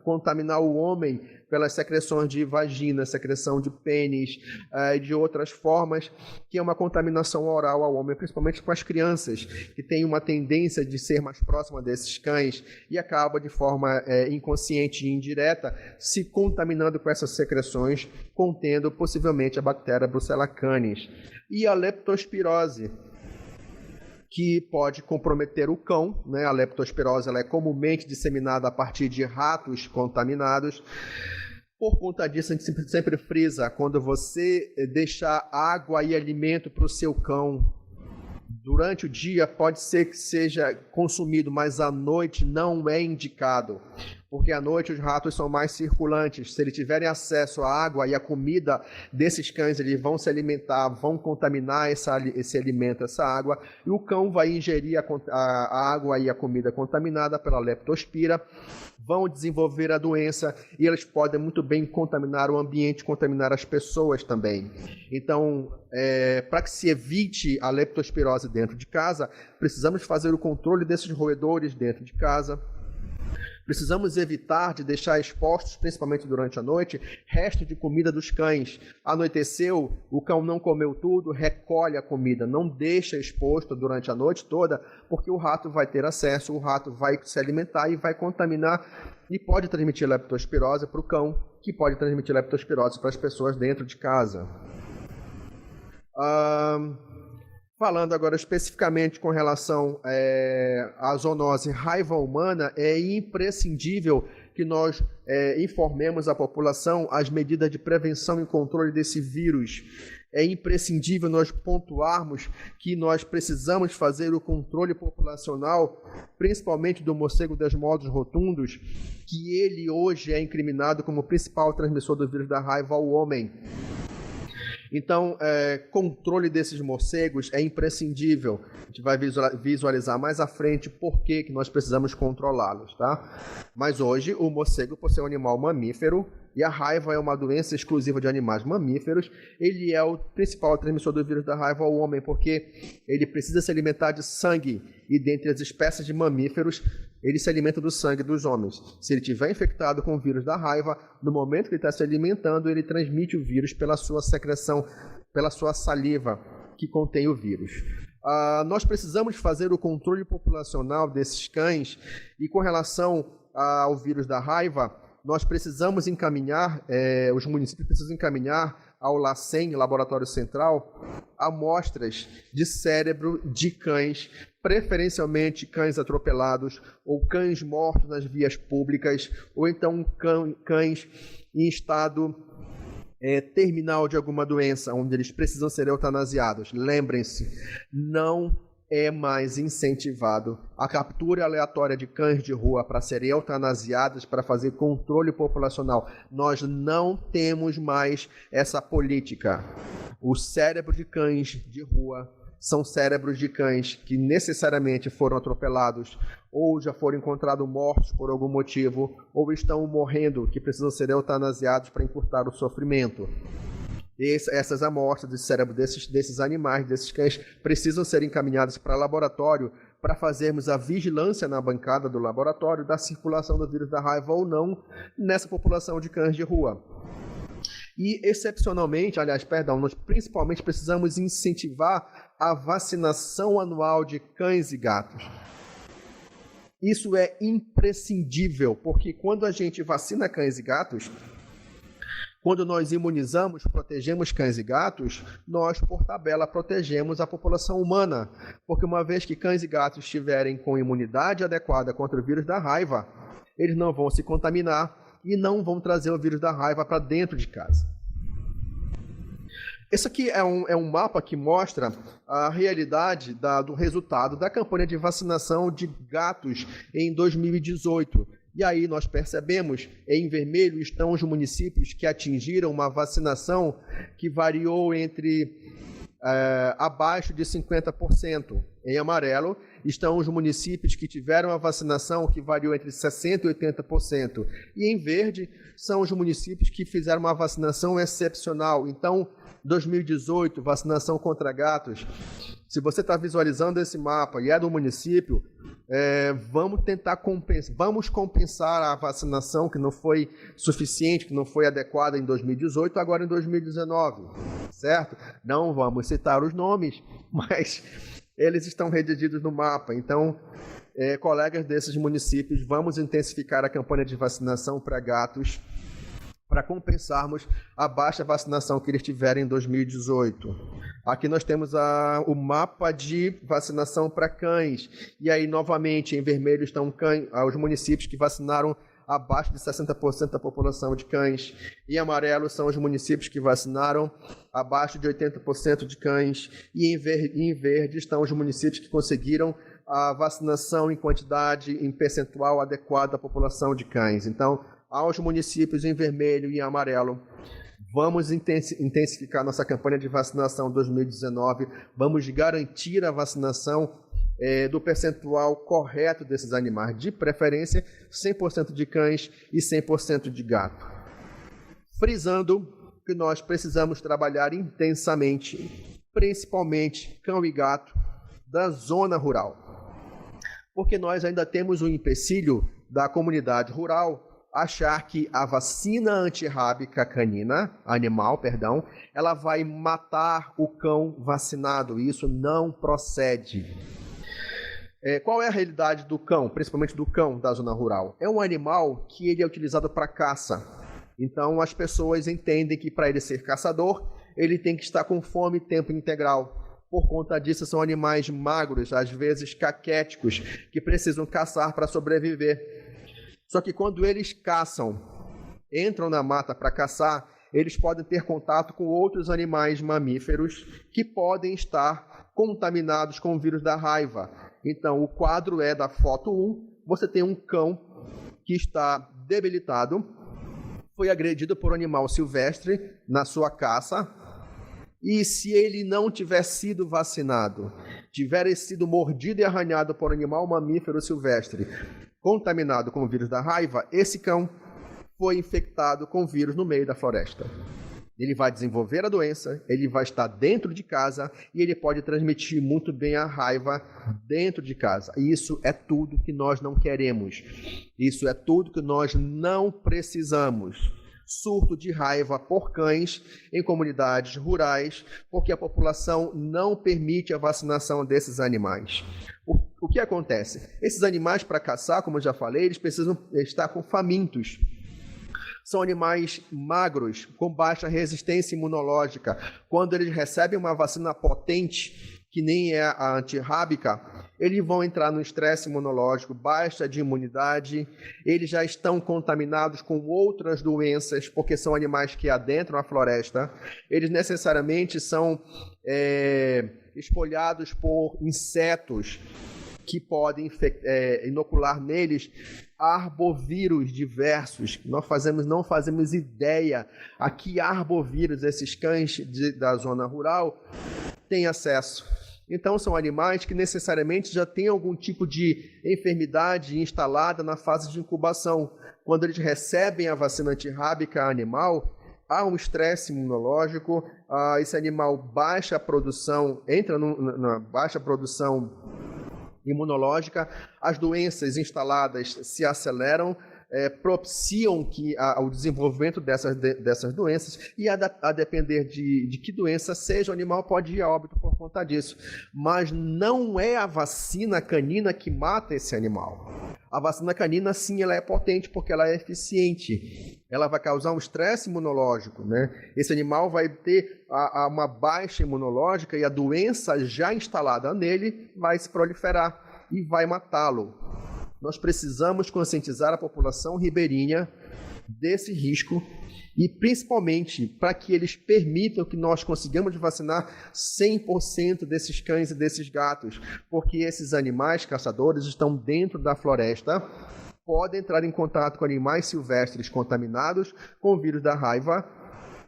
contaminar o homem pelas secreções de vagina, secreção de pênis e de outras formas, que é uma contaminação oral ao homem, principalmente com as crianças, que tem uma tendência de ser mais próxima desses cães e acaba de forma inconsciente e indireta se contaminando com essas secreções, contendo possivelmente a bactéria Brucella canis. E a leptospirose, que pode comprometer o cão, né? A leptospirose ela é comumente disseminada a partir de ratos contaminados. Por conta disso, a gente sempre frisa, quando você deixar água e alimento para o seu cão durante o dia, pode ser que seja consumido, mas à noite não é indicado, porque à noite os ratos são mais circulantes. Se eles tiverem acesso à água e à comida desses cães, eles vão se alimentar, vão contaminar esse alimento, essa água, e o cão vai ingerir a água e a comida contaminada pela leptospira, vão desenvolver a doença e eles podem muito bem contaminar o ambiente, contaminar as pessoas também. Então, para que se evite a leptospirose dentro de casa, precisamos fazer o controle desses roedores dentro de casa. Precisamos evitar de deixar expostos, principalmente durante a noite, resto de comida dos cães. Anoiteceu, o cão não comeu tudo, recolhe a comida, não deixa exposto durante a noite toda, porque o rato vai ter acesso, o rato vai se alimentar e vai contaminar e pode transmitir leptospirose para o cão, que pode transmitir leptospirose para as pessoas dentro de casa. Falando agora especificamente com relação à zoonose raiva humana, é imprescindível que nós informemos a população as medidas de prevenção e controle desse vírus. É imprescindível nós pontuarmos que nós precisamos fazer o controle populacional, principalmente do morcego desmodos rotundos, que ele hoje é incriminado como principal transmissor do vírus da raiva ao homem. Então, controle desses morcegos é imprescindível. A gente vai visualizar mais à frente por que nós precisamos controlá-los, tá? Mas hoje, o morcego, por ser um animal mamífero, e a raiva é uma doença exclusiva de animais mamíferos, ele é o principal transmissor do vírus da raiva ao homem, porque ele precisa se alimentar de sangue, e dentre as espécies de mamíferos, ele se alimenta do sangue dos homens. Se ele estiver infectado com o vírus da raiva, no momento que ele está se alimentando, ele transmite o vírus pela sua secreção, pela sua saliva, que contém o vírus. Nós precisamos fazer o controle populacional desses cães, e com relação ao vírus da raiva, nós precisamos encaminhar, os municípios precisam encaminhar ao LACEN, Laboratório Central, amostras de cérebro de cães, preferencialmente cães atropelados ou cães mortos nas vias públicas, ou então cães em estado terminal de alguma doença, onde eles precisam ser eutanasiados. Lembrem-se, não é mais incentivado a captura aleatória de cães de rua para serem eutanasiados, para fazer controle populacional. Nós não temos mais essa política. O cérebro de cães de rua são cérebros de cães que necessariamente foram atropelados ou já foram encontrados mortos por algum motivo ou estão morrendo, que precisam ser eutanasiados para encurtar o sofrimento. Essas amostras de cérebro desses animais, desses cães, precisam ser encaminhadas para laboratório para fazermos a vigilância na bancada do laboratório da circulação do vírus da raiva ou não nessa população de cães de rua. E, excepcionalmente, nós principalmente precisamos incentivar a vacinação anual de cães e gatos. Isso é imprescindível, porque quando a gente vacina cães e gatos, quando nós imunizamos, protegemos cães e gatos, nós, por tabela, protegemos a população humana. Porque uma vez que cães e gatos estiverem com imunidade adequada contra o vírus da raiva, eles não vão se contaminar e não vão trazer o vírus da raiva para dentro de casa. Esse aqui é um mapa que mostra a realidade do resultado da campanha de vacinação de gatos em 2018. E aí nós percebemos, em vermelho estão os municípios que atingiram uma vacinação que variou entre abaixo de 50%. Em amarelo estão os municípios que tiveram a vacinação que variou entre 60% e 80%. E em verde são os municípios que fizeram uma vacinação excepcional. Então, 2018, vacinação contra gatos. Se você está visualizando esse mapa e é do município, vamos compensar a vacinação que não foi suficiente, que não foi adequada em 2018, agora em 2019, certo? Não vamos citar os nomes, mas eles estão redigidos no mapa. Então, colegas desses municípios, vamos intensificar a campanha de vacinação para gatos para compensarmos a baixa vacinação que eles tiveram em 2018. Aqui nós temos o mapa de vacinação para cães. E aí, novamente, em vermelho estão os municípios que vacinaram abaixo de 60% da população de cães. Em amarelo são os municípios que vacinaram abaixo de 80% de cães. E em verde estão os municípios que conseguiram a vacinação em quantidade, em percentual adequado à população de cães. Então, aos municípios em vermelho e amarelo, vamos intensificar nossa campanha de vacinação 2019, vamos garantir a vacinação do percentual correto desses animais, de preferência 100% de cães e 100% de gato. Frisando que nós precisamos trabalhar intensamente, principalmente cão e gato, da zona rural, porque nós ainda temos o empecilho da comunidade rural achar que a vacina antirrábica animal, ela vai matar o cão vacinado. Isso não procede. Qual é a realidade do cão, principalmente do cão da zona rural? É um animal que ele é utilizado para caça. Então as pessoas entendem que para ele ser caçador, ele tem que estar com fome tempo integral. Por conta disso, são animais magros, às vezes caquéticos, que precisam caçar para sobreviver. Só que quando eles caçam, entram na mata para caçar, eles podem ter contato com outros animais mamíferos que podem estar contaminados com o vírus da raiva. Então, o quadro é da foto 1, você tem um cão que está debilitado, foi agredido por um animal silvestre na sua caça, e se ele não tiver sido vacinado, tiver sido mordido e arranhado por um animal mamífero silvestre, contaminado com o vírus da raiva, esse cão foi infectado com o vírus no meio da floresta. Ele vai desenvolver a doença, ele vai estar dentro de casa e ele pode transmitir muito bem a raiva dentro de casa. E isso é tudo que nós não queremos. Isso é tudo que nós não precisamos. Surto de raiva por cães em comunidades rurais, porque a população não permite a vacinação desses animais. o que acontece? Esses animais, para caçar, como eu já falei, eles precisam estar famintos. São animais magros, com baixa resistência imunológica. Quando eles recebem uma vacina potente, que nem é a antirrábica, eles vão entrar no estresse imunológico, baixa de imunidade, eles já estão contaminados com outras doenças, porque são animais que adentram a floresta, eles necessariamente são espolhados por insetos que podem inocular neles arbovírus diversos. Nós não fazemos ideia a que arbovírus esses cães da zona rural têm acesso. Então, são animais que necessariamente já têm algum tipo de enfermidade instalada na fase de incubação. Quando eles recebem a vacina antirrábica animal, há um estresse imunológico, esse animal baixa a produção, entra na baixa produção imunológica, as doenças instaladas se aceleram, propiciam o desenvolvimento dessas doenças, e a depender de que doença seja, o animal pode ir a óbito por conta disso. Mas não é a vacina canina que mata esse animal. A vacina canina, sim, ela é potente porque ela é eficiente. Ela vai causar um estresse imunológico, né? Esse animal vai ter uma baixa imunológica e a doença já instalada nele vai se proliferar e vai matá-lo. Nós precisamos conscientizar a população ribeirinha desse risco e principalmente para que eles permitam que nós consigamos vacinar 100% desses cães e desses gatos, porque esses animais caçadores estão dentro da floresta, podem entrar em contato com animais silvestres contaminados com o vírus da raiva,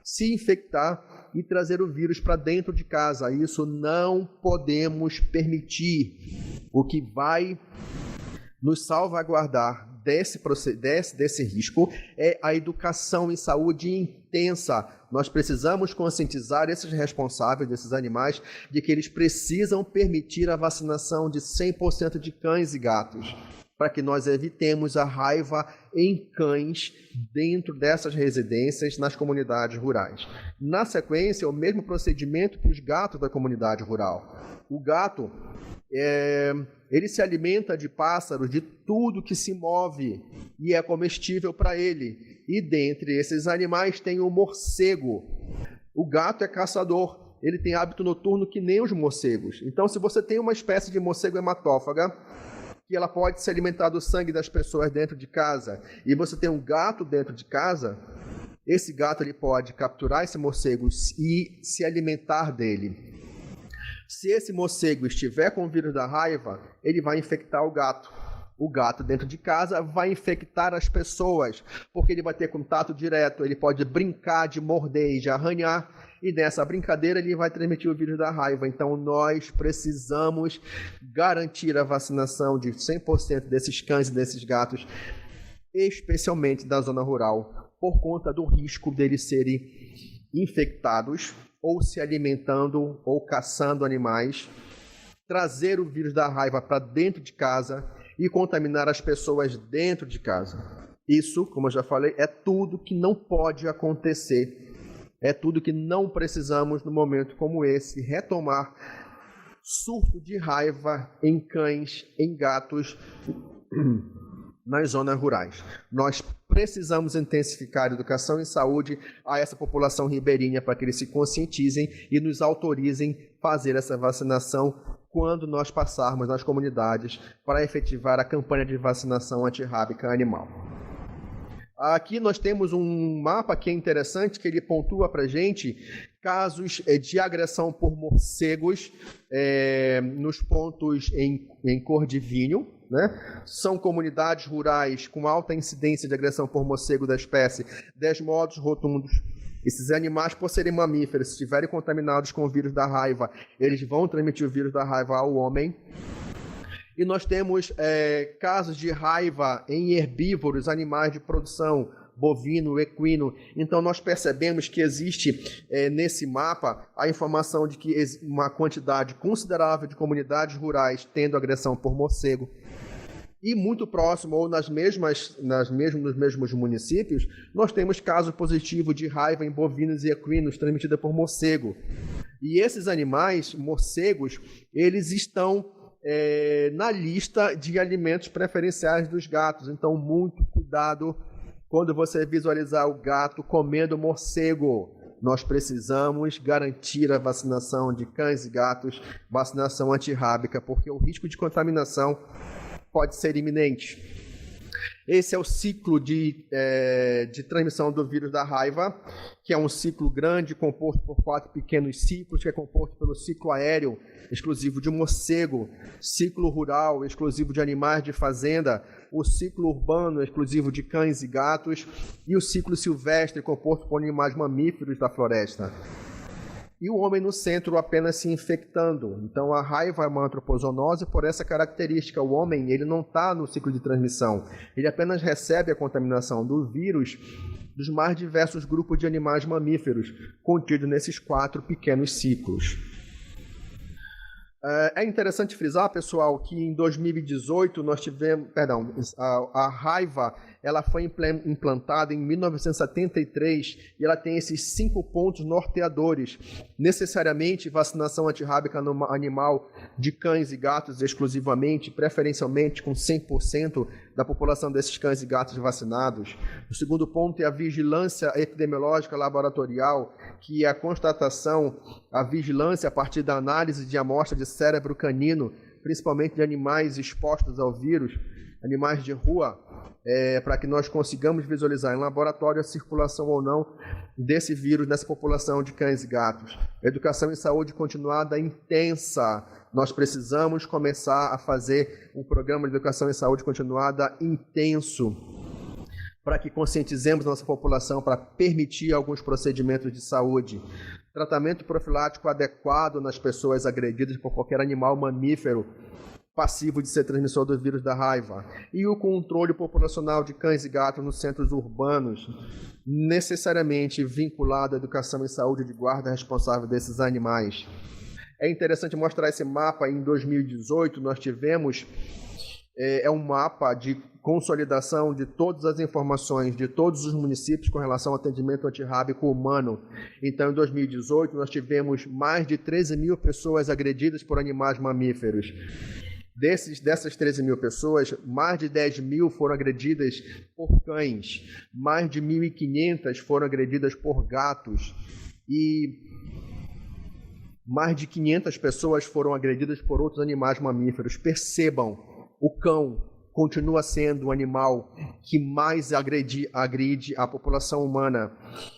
se infectar e trazer o vírus para dentro de casa. Isso não podemos permitir. O que vai nos salvaguardar desse risco é a educação em saúde intensa. Nós precisamos conscientizar esses responsáveis desses animais de que eles precisam permitir a vacinação de 100% de cães e gatos, para que nós evitemos a raiva em cães dentro dessas residências nas comunidades rurais. Na sequência, o mesmo procedimento para os gatos da comunidade rural. O gato, ele se alimenta de pássaros, de tudo que se move e é comestível para ele. E dentre esses animais tem o morcego. O gato é caçador, ele tem hábito noturno que nem os morcegos. Então, se você tem uma espécie de morcego hematófaga, que ela pode se alimentar do sangue das pessoas dentro de casa, e você tem um gato dentro de casa, esse gato ele pode capturar esse morcego e se alimentar dele. Se esse morcego estiver com o vírus da raiva, ele vai infectar o gato. O gato dentro de casa vai infectar as pessoas, porque ele vai ter contato direto, ele pode brincar de morder e de arranhar, e nessa brincadeira ele vai transmitir o vírus da raiva. Então nós precisamos garantir a vacinação de 100% desses cães e desses gatos, especialmente da zona rural, por conta do risco deles serem infectados ou se alimentando ou caçando animais, trazer o vírus da raiva para dentro de casa e contaminar as pessoas dentro de casa. Isso, como eu já falei, é tudo que não pode acontecer. É tudo que não precisamos no momento como esse, retomar surto de raiva em cães, em gatos, nas zonas rurais. Nós precisamos intensificar a educação em saúde a essa população ribeirinha para que eles se conscientizem e nos autorizem fazer essa vacinação quando nós passarmos nas comunidades para efetivar a campanha de vacinação antirrábica animal. Aqui nós temos um mapa que é interessante, que ele pontua para a gente casos de agressão por morcegos nos pontos em cor de vinho, né? São comunidades rurais com alta incidência de agressão por morcego da espécie Desmodos rotundos. Esses animais, por serem mamíferos, se estiverem contaminados com o vírus da raiva, eles vão transmitir o vírus da raiva ao homem. E nós temos casos de raiva em herbívoros, animais de produção, bovino, equino. Então nós percebemos que existe nesse mapa a informação de que uma quantidade considerável de comunidades rurais tendo agressão por morcego. E muito próximo, ou nos mesmos municípios, nós temos caso positivo de raiva em bovinos e equinos transmitida por morcego. E esses animais, morcegos, eles estão na lista de alimentos preferenciais dos gatos. Então, muito cuidado quando você visualizar o gato comendo morcego. Nós precisamos garantir a vacinação de cães e gatos, vacinação antirrábica, porque o risco de contaminação pode ser iminente. Esse é o ciclo de transmissão do vírus da raiva, que é um ciclo grande composto por 4 pequenos ciclos, que é composto pelo ciclo aéreo, exclusivo de morcego, ciclo rural, exclusivo de animais de fazenda, o ciclo urbano, exclusivo de cães e gatos, e o ciclo silvestre, composto por animais mamíferos da floresta. E o homem no centro apenas se infectando. Então a raiva é uma antropozoonose por essa característica. O homem ele não está no ciclo de transmissão, ele apenas recebe a contaminação do vírus dos mais diversos grupos de animais mamíferos contidos nesses 4 pequenos ciclos. É interessante frisar, pessoal, que em 2018 nós tivemos, a raiva ela foi implantada em 1973 e ela tem esses 5 pontos norteadores. Necessariamente vacinação antirrábica no animal de cães e gatos exclusivamente, preferencialmente com 100% da população desses cães e gatos vacinados. O segundo ponto é a vigilância epidemiológica laboratorial, que é a constatação, a vigilância a partir da análise de amostra de cérebro canino, principalmente de animais expostos ao vírus, animais de rua, para que nós consigamos visualizar em laboratório a circulação ou não desse vírus nessa população de cães e gatos. Educação em saúde continuada intensa. Nós precisamos começar a fazer um programa de educação em saúde continuada intenso, para que conscientizemos nossa população para permitir alguns procedimentos de saúde. Tratamento profilático adequado nas pessoas agredidas por qualquer animal mamífero passivo de ser transmissor do vírus da raiva. E o controle populacional de cães e gatos nos centros urbanos, necessariamente vinculado à educação em saúde de guarda responsável desses animais. É interessante mostrar esse mapa. Em 2018 nós tivemos um mapa de consolidação de todas as informações de todos os municípios com relação ao atendimento antirrábico humano. Então, em 2018, nós tivemos mais de 13 mil pessoas agredidas por animais mamíferos. Dessas 13 mil pessoas, mais de 10 mil foram agredidas por cães, mais de 1.500 foram agredidas por gatos e mais de 500 pessoas foram agredidas por outros animais mamíferos. Percebam, o cão continua sendo o animal que mais agride a população humana.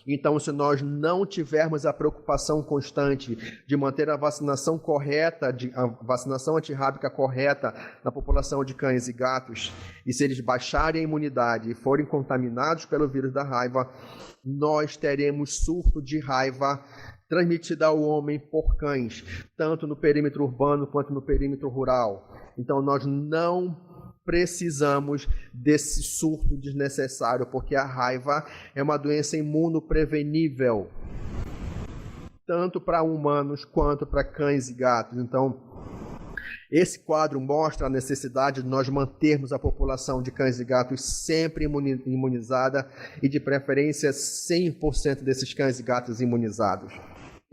Então, se nós não tivermos a preocupação constante de manter a vacinação correta, a vacinação antirrábica correta na população de cães e gatos, e se eles baixarem a imunidade e forem contaminados pelo vírus da raiva, nós teremos surto de raiva transmitida ao homem por cães, tanto no perímetro urbano quanto no perímetro rural. Então, nós não precisamos desse surto desnecessário, porque a raiva é uma doença imunoprevenível, tanto para humanos quanto para cães e gatos. Então, esse quadro mostra a necessidade de nós mantermos a população de cães e gatos sempre imunizada e, de preferência, 100% desses cães e gatos imunizados.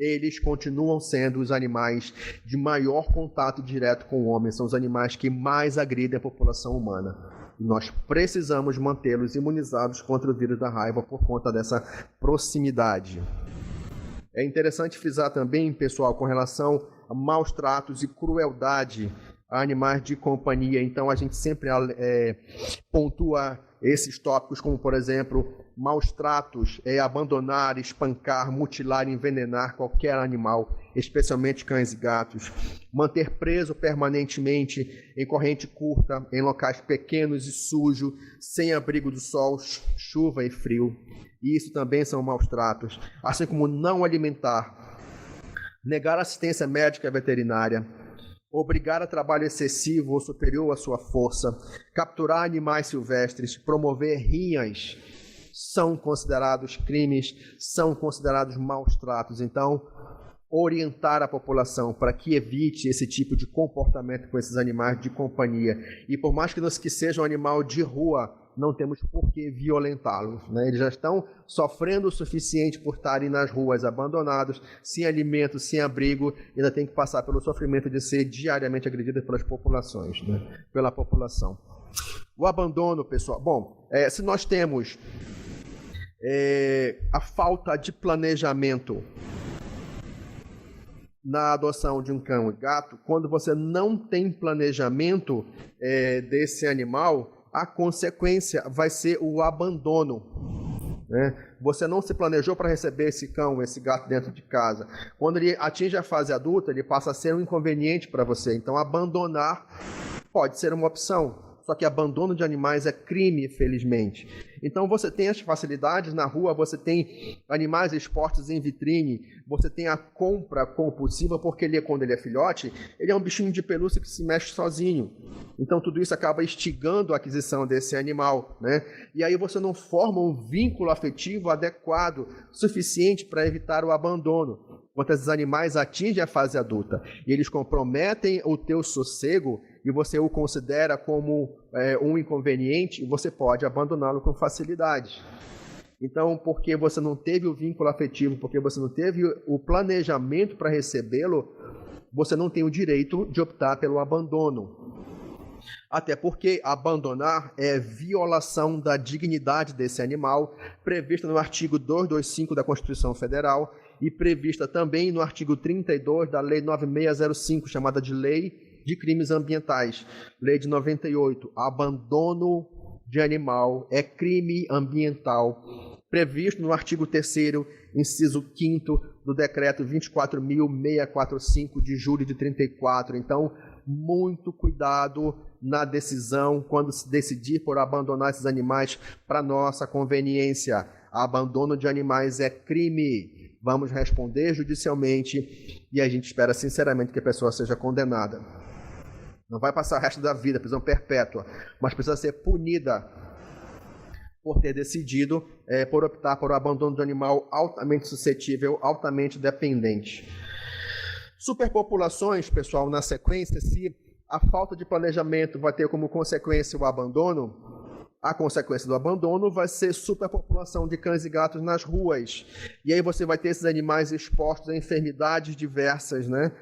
Eles continuam sendo os animais de maior contato direto com o homem, são os animais que mais agridem a população humana. E nós precisamos mantê-los imunizados contra o vírus da raiva por conta dessa proximidade. É interessante frisar também, pessoal, com relação a maus tratos e crueldade a animais de companhia. Então, a gente sempre pontua esses tópicos como, por exemplo, maus tratos, abandonar, espancar, mutilar, envenenar qualquer animal, especialmente cães e gatos. Manter preso permanentemente em corrente curta, em locais pequenos e sujos, sem abrigo do sol, chuva e frio. E isso também são maus tratos. Assim como não alimentar, negar assistência médica veterinária, obrigar a trabalho excessivo ou superior à sua força, capturar animais silvestres, promover rinhas, são considerados crimes, são considerados maus tratos. Então, orientar a população para que evite esse tipo de comportamento com esses animais de companhia. E por mais que seja um animal de rua, não temos por que violentá-los, né? Eles já estão sofrendo o suficiente por estarem nas ruas abandonados, sem alimento, sem abrigo, e ainda tem que passar pelo sofrimento de ser diariamente agredidos pelas populações, né? Pela população. O abandono, pessoal, bom, se nós temos a falta de planejamento na adoção de um cão e gato, quando você não tem planejamento desse animal, a consequência vai ser o abandono, né? Você não se planejou para receber esse cão, esse gato dentro de casa. Quando ele atinge a fase adulta, ele passa a ser um inconveniente para você. Então, abandonar pode ser uma opção. Só que abandono de animais é crime, felizmente. Então você tem as facilidades na rua, você tem animais expostos em vitrine, você tem a compra compulsiva, porque quando ele é filhote, ele é um bichinho de pelúcia que se mexe sozinho. Então tudo isso acaba instigando a aquisição desse animal, né? E aí você não forma um vínculo afetivo adequado, suficiente para evitar o abandono. Quando esses animais atingem a fase adulta e eles comprometem o teu sossego, e você o considera como um inconveniente, você pode abandoná-lo com facilidade. Então, porque você não teve o vínculo afetivo, porque você não teve o planejamento para recebê-lo, você não tem o direito de optar pelo abandono. Até porque abandonar é violação da dignidade desse animal, prevista no artigo 225 da Constituição Federal e prevista também no artigo 32 da Lei 9605, chamada de Lei de Crimes Ambientais, Lei de 98. Abandono de animal é crime ambiental, previsto no artigo 3º, inciso 5º do Decreto 24.645 de julho de 34. Então, muito cuidado na decisão quando se decidir por abandonar esses animais para nossa conveniência. Abandono de animais é crime. Vamos responder judicialmente e a gente espera sinceramente que a pessoa seja condenada. Não vai passar o resto da vida, prisão perpétua, mas precisa ser punida por ter decidido, por optar por o abandono de um animal altamente suscetível, altamente dependente. Superpopulações, pessoal, na sequência, se a falta de planejamento vai ter como consequência o abandono, a consequência do abandono vai ser superpopulação de cães e gatos nas ruas. E aí você vai ter esses animais expostos a enfermidades diversas, né?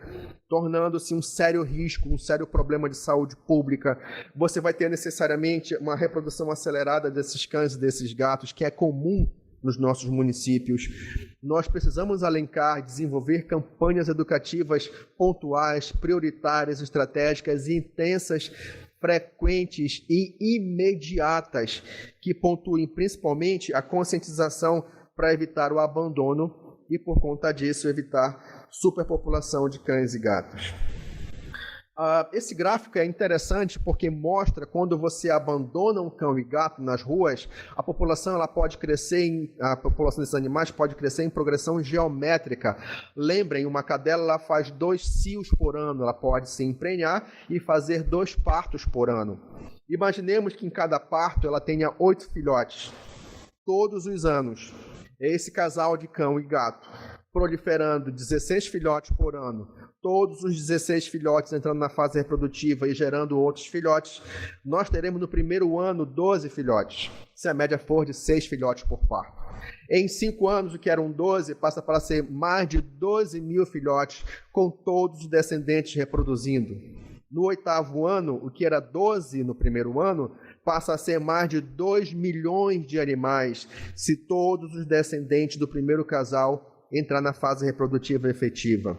Tornando-se um sério risco, um sério problema de saúde pública. Você vai ter necessariamente uma reprodução acelerada desses cães e desses gatos, que é comum nos nossos municípios. Nós precisamos alencar, desenvolver campanhas educativas pontuais, prioritárias, estratégicas e intensas, frequentes e imediatas, que pontuem principalmente a conscientização para evitar o abandono e, por conta disso, evitar superpopulação de cães e gatos. Esse gráfico é interessante porque mostra quando você abandona um cão e gato nas ruas, a população pode crescer, a população desses animais pode crescer em progressão geométrica. Lembrem, uma cadela faz 2 cios por ano, ela pode se emprenhar e fazer 2 partos por ano. Imaginemos que em cada parto ela tenha 8 filhotes, todos os anos. Esse casal de cão e gato proliferando 16 filhotes por ano, todos os 16 filhotes entrando na fase reprodutiva e gerando outros filhotes, nós teremos no primeiro ano 12 filhotes, se a média for de 6 filhotes por parto. Em 5 anos, o que eram 12 passa para ser mais de 12 mil filhotes, com todos os descendentes reproduzindo. No 8º ano, o que era 12 no primeiro ano, passa a ser mais de 2 milhões de animais, se todos os descendentes do primeiro casal entrar na fase reprodutiva efetiva.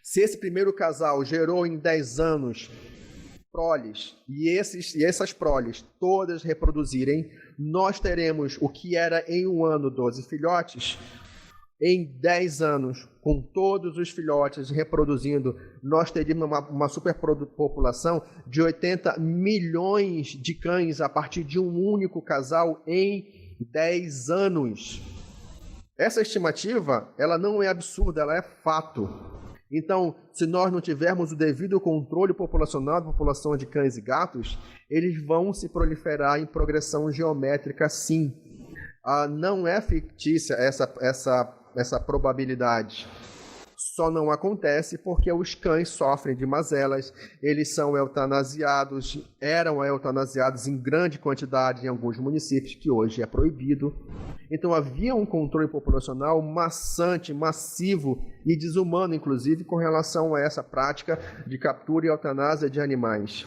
Se esse primeiro casal gerou em 10 anos proles, e essas proles todas reproduzirem, nós teremos o que era em um ano 12 filhotes, em 10 anos, com todos os filhotes reproduzindo, nós teríamos uma superpopulação de 80 milhões de cães a partir de um único casal em 10 anos. Essa estimativa, ela não é absurda, ela é fato. Então, se nós não tivermos o devido controle populacional da população de cães e gatos, eles vão se proliferar em progressão geométrica, sim. Não é fictícia essa probabilidade. Só não acontece porque os cães sofrem de mazelas, eles são eutanasiados, eram eutanasiados em grande quantidade em alguns municípios, que hoje é proibido. Então havia um controle populacional maçante, massivo e desumano, inclusive, com relação a essa prática de captura e eutanásia de animais.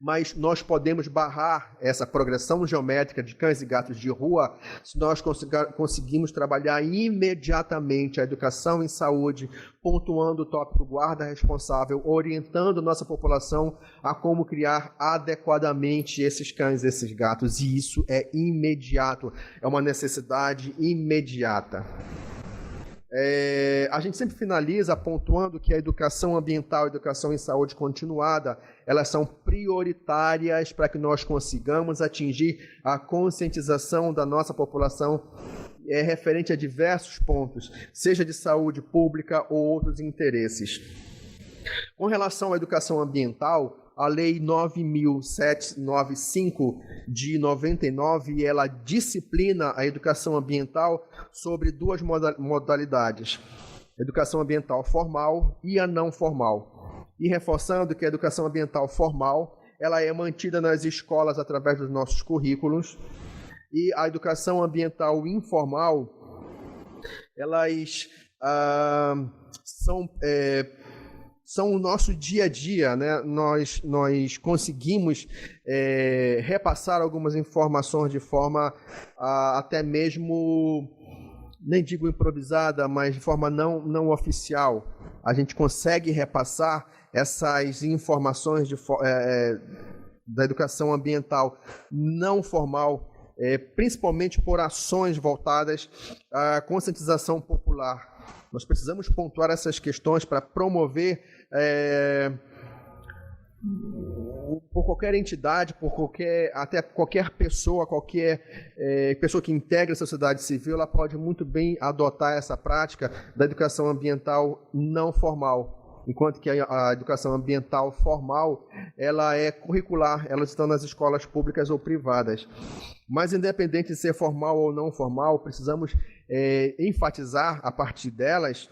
Mas nós podemos barrar essa progressão geométrica de cães e gatos de rua se nós conseguimos trabalhar imediatamente a educação em saúde, pontuando o tópico guarda responsável, orientando nossa população a como criar adequadamente esses cães e esses gatos. E isso é imediato, é uma necessidade imediata. A gente sempre finaliza pontuando que a educação ambiental e a educação em saúde continuada, elas são prioritárias para que nós consigamos atingir a conscientização da nossa população referente a diversos pontos, seja de saúde pública ou outros interesses. Com relação à educação ambiental, a Lei 9.795 de 99, ela disciplina a educação ambiental sobre duas modalidades, educação ambiental formal e a não formal. E reforçando que a educação ambiental formal, ela é mantida nas escolas através dos nossos currículos, e a educação ambiental informal, elas são o nosso dia a dia, né? Nós conseguimos repassar algumas informações de forma até mesmo, nem digo improvisada, mas de forma não oficial. A gente consegue repassar essas informações da educação ambiental não formal, principalmente por ações voltadas à conscientização popular. Nós precisamos pontuar essas questões para promover, por qualquer entidade, até qualquer pessoa, pessoa que integra a sociedade civil, ela pode muito bem adotar essa prática da educação ambiental não formal. Enquanto que a educação ambiental formal, ela é curricular, elas estão nas escolas públicas ou privadas. Mas independente de ser formal ou não formal, precisamos enfatizar, a partir delas,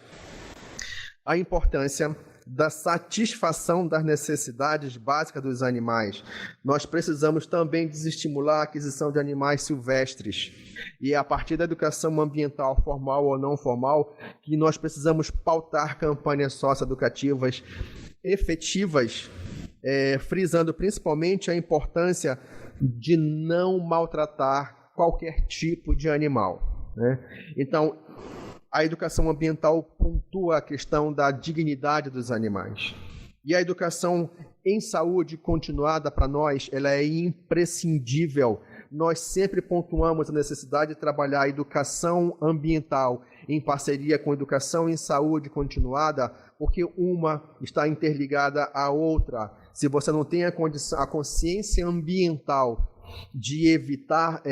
a importância da satisfação das necessidades básicas dos animais. Nós precisamos também desestimular a aquisição de animais silvestres. E é a partir da educação ambiental, formal ou não formal, que nós precisamos pautar campanhas socioeducativas efetivas, frisando principalmente a importância de não maltratar qualquer tipo de animal, né? Então, a educação ambiental pontua a questão da dignidade dos animais. E a educação em saúde continuada, para nós, ela é imprescindível. Nós sempre pontuamos a necessidade de trabalhar a educação ambiental em parceria com a educação em saúde continuada, porque uma está interligada à outra. Se você não tem a consciência ambiental de evitar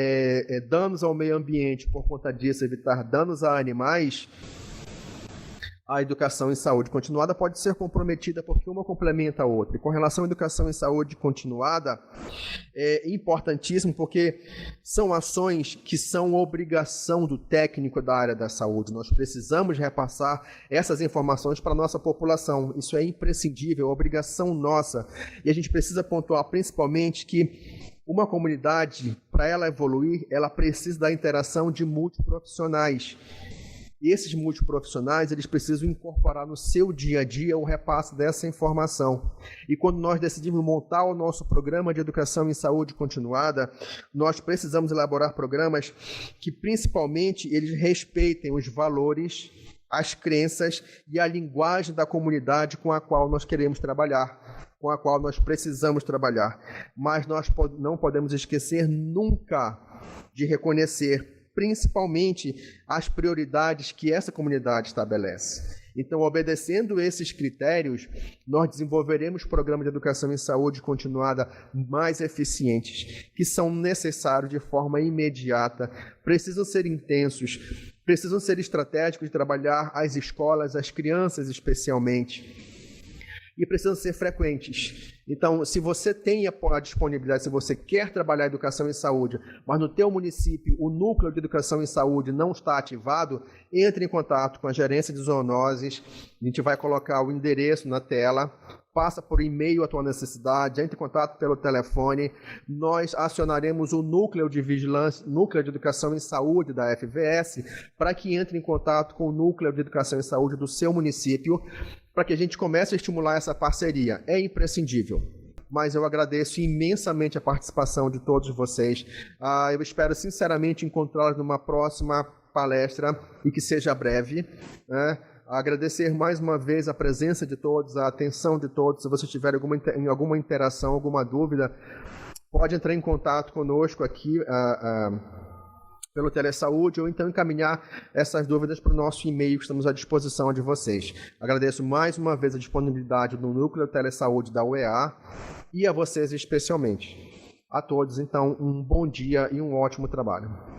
danos ao meio ambiente, por conta disso, evitar danos a animais, a educação em saúde continuada pode ser comprometida porque uma complementa a outra. E com relação à educação em saúde continuada, é importantíssimo porque são ações que são obrigação do técnico da área da saúde. Nós precisamos repassar essas informações para a nossa população. Isso é imprescindível, é obrigação nossa. E a gente precisa pontuar principalmente que uma comunidade, para ela evoluir, ela precisa da interação de multiprofissionais. E esses multiprofissionais, eles precisam incorporar no seu dia a dia o repasse dessa informação. E quando nós decidimos montar o nosso programa de educação em saúde continuada, nós precisamos elaborar programas que, principalmente, eles respeitem os valores, as crenças e a linguagem da comunidade com a qual nós queremos trabalhar, com a qual nós precisamos trabalhar. Mas nós não podemos esquecer nunca de reconhecer principalmente as prioridades que essa comunidade estabelece. Então, obedecendo esses critérios, nós desenvolveremos programas de educação em saúde continuada mais eficientes, que são necessários de forma imediata, precisam ser intensos, precisam ser estratégicos de trabalhar as escolas, as crianças especialmente. e precisam ser frequentes. Então, se você tem a disponibilidade, se você quer trabalhar educação em saúde, mas no teu município o núcleo de educação em saúde não está ativado, entre em contato com a gerência de zoonoses, a gente vai colocar o endereço na tela, passa por e-mail a tua necessidade, entre em contato pelo telefone, nós acionaremos o núcleo de vigilância, núcleo de educação em saúde da FVS, para que entre em contato com o núcleo de educação em saúde do seu município, para que a gente comece a estimular essa parceria. É imprescindível. Mas eu agradeço imensamente a participação de todos vocês. Eu espero sinceramente encontrá-los numa próxima palestra e que seja breve, né? Agradecer mais uma vez a presença de todos, a atenção de todos. Se você tiver alguma interação, alguma dúvida, pode entrar em contato conosco aqui pelo Telesaúde ou então encaminhar essas dúvidas para o nosso e-mail, que estamos à disposição de vocês. Agradeço mais uma vez a disponibilidade do Núcleo Telesaúde da UEA e a vocês especialmente. A todos, então, um bom dia e um ótimo trabalho.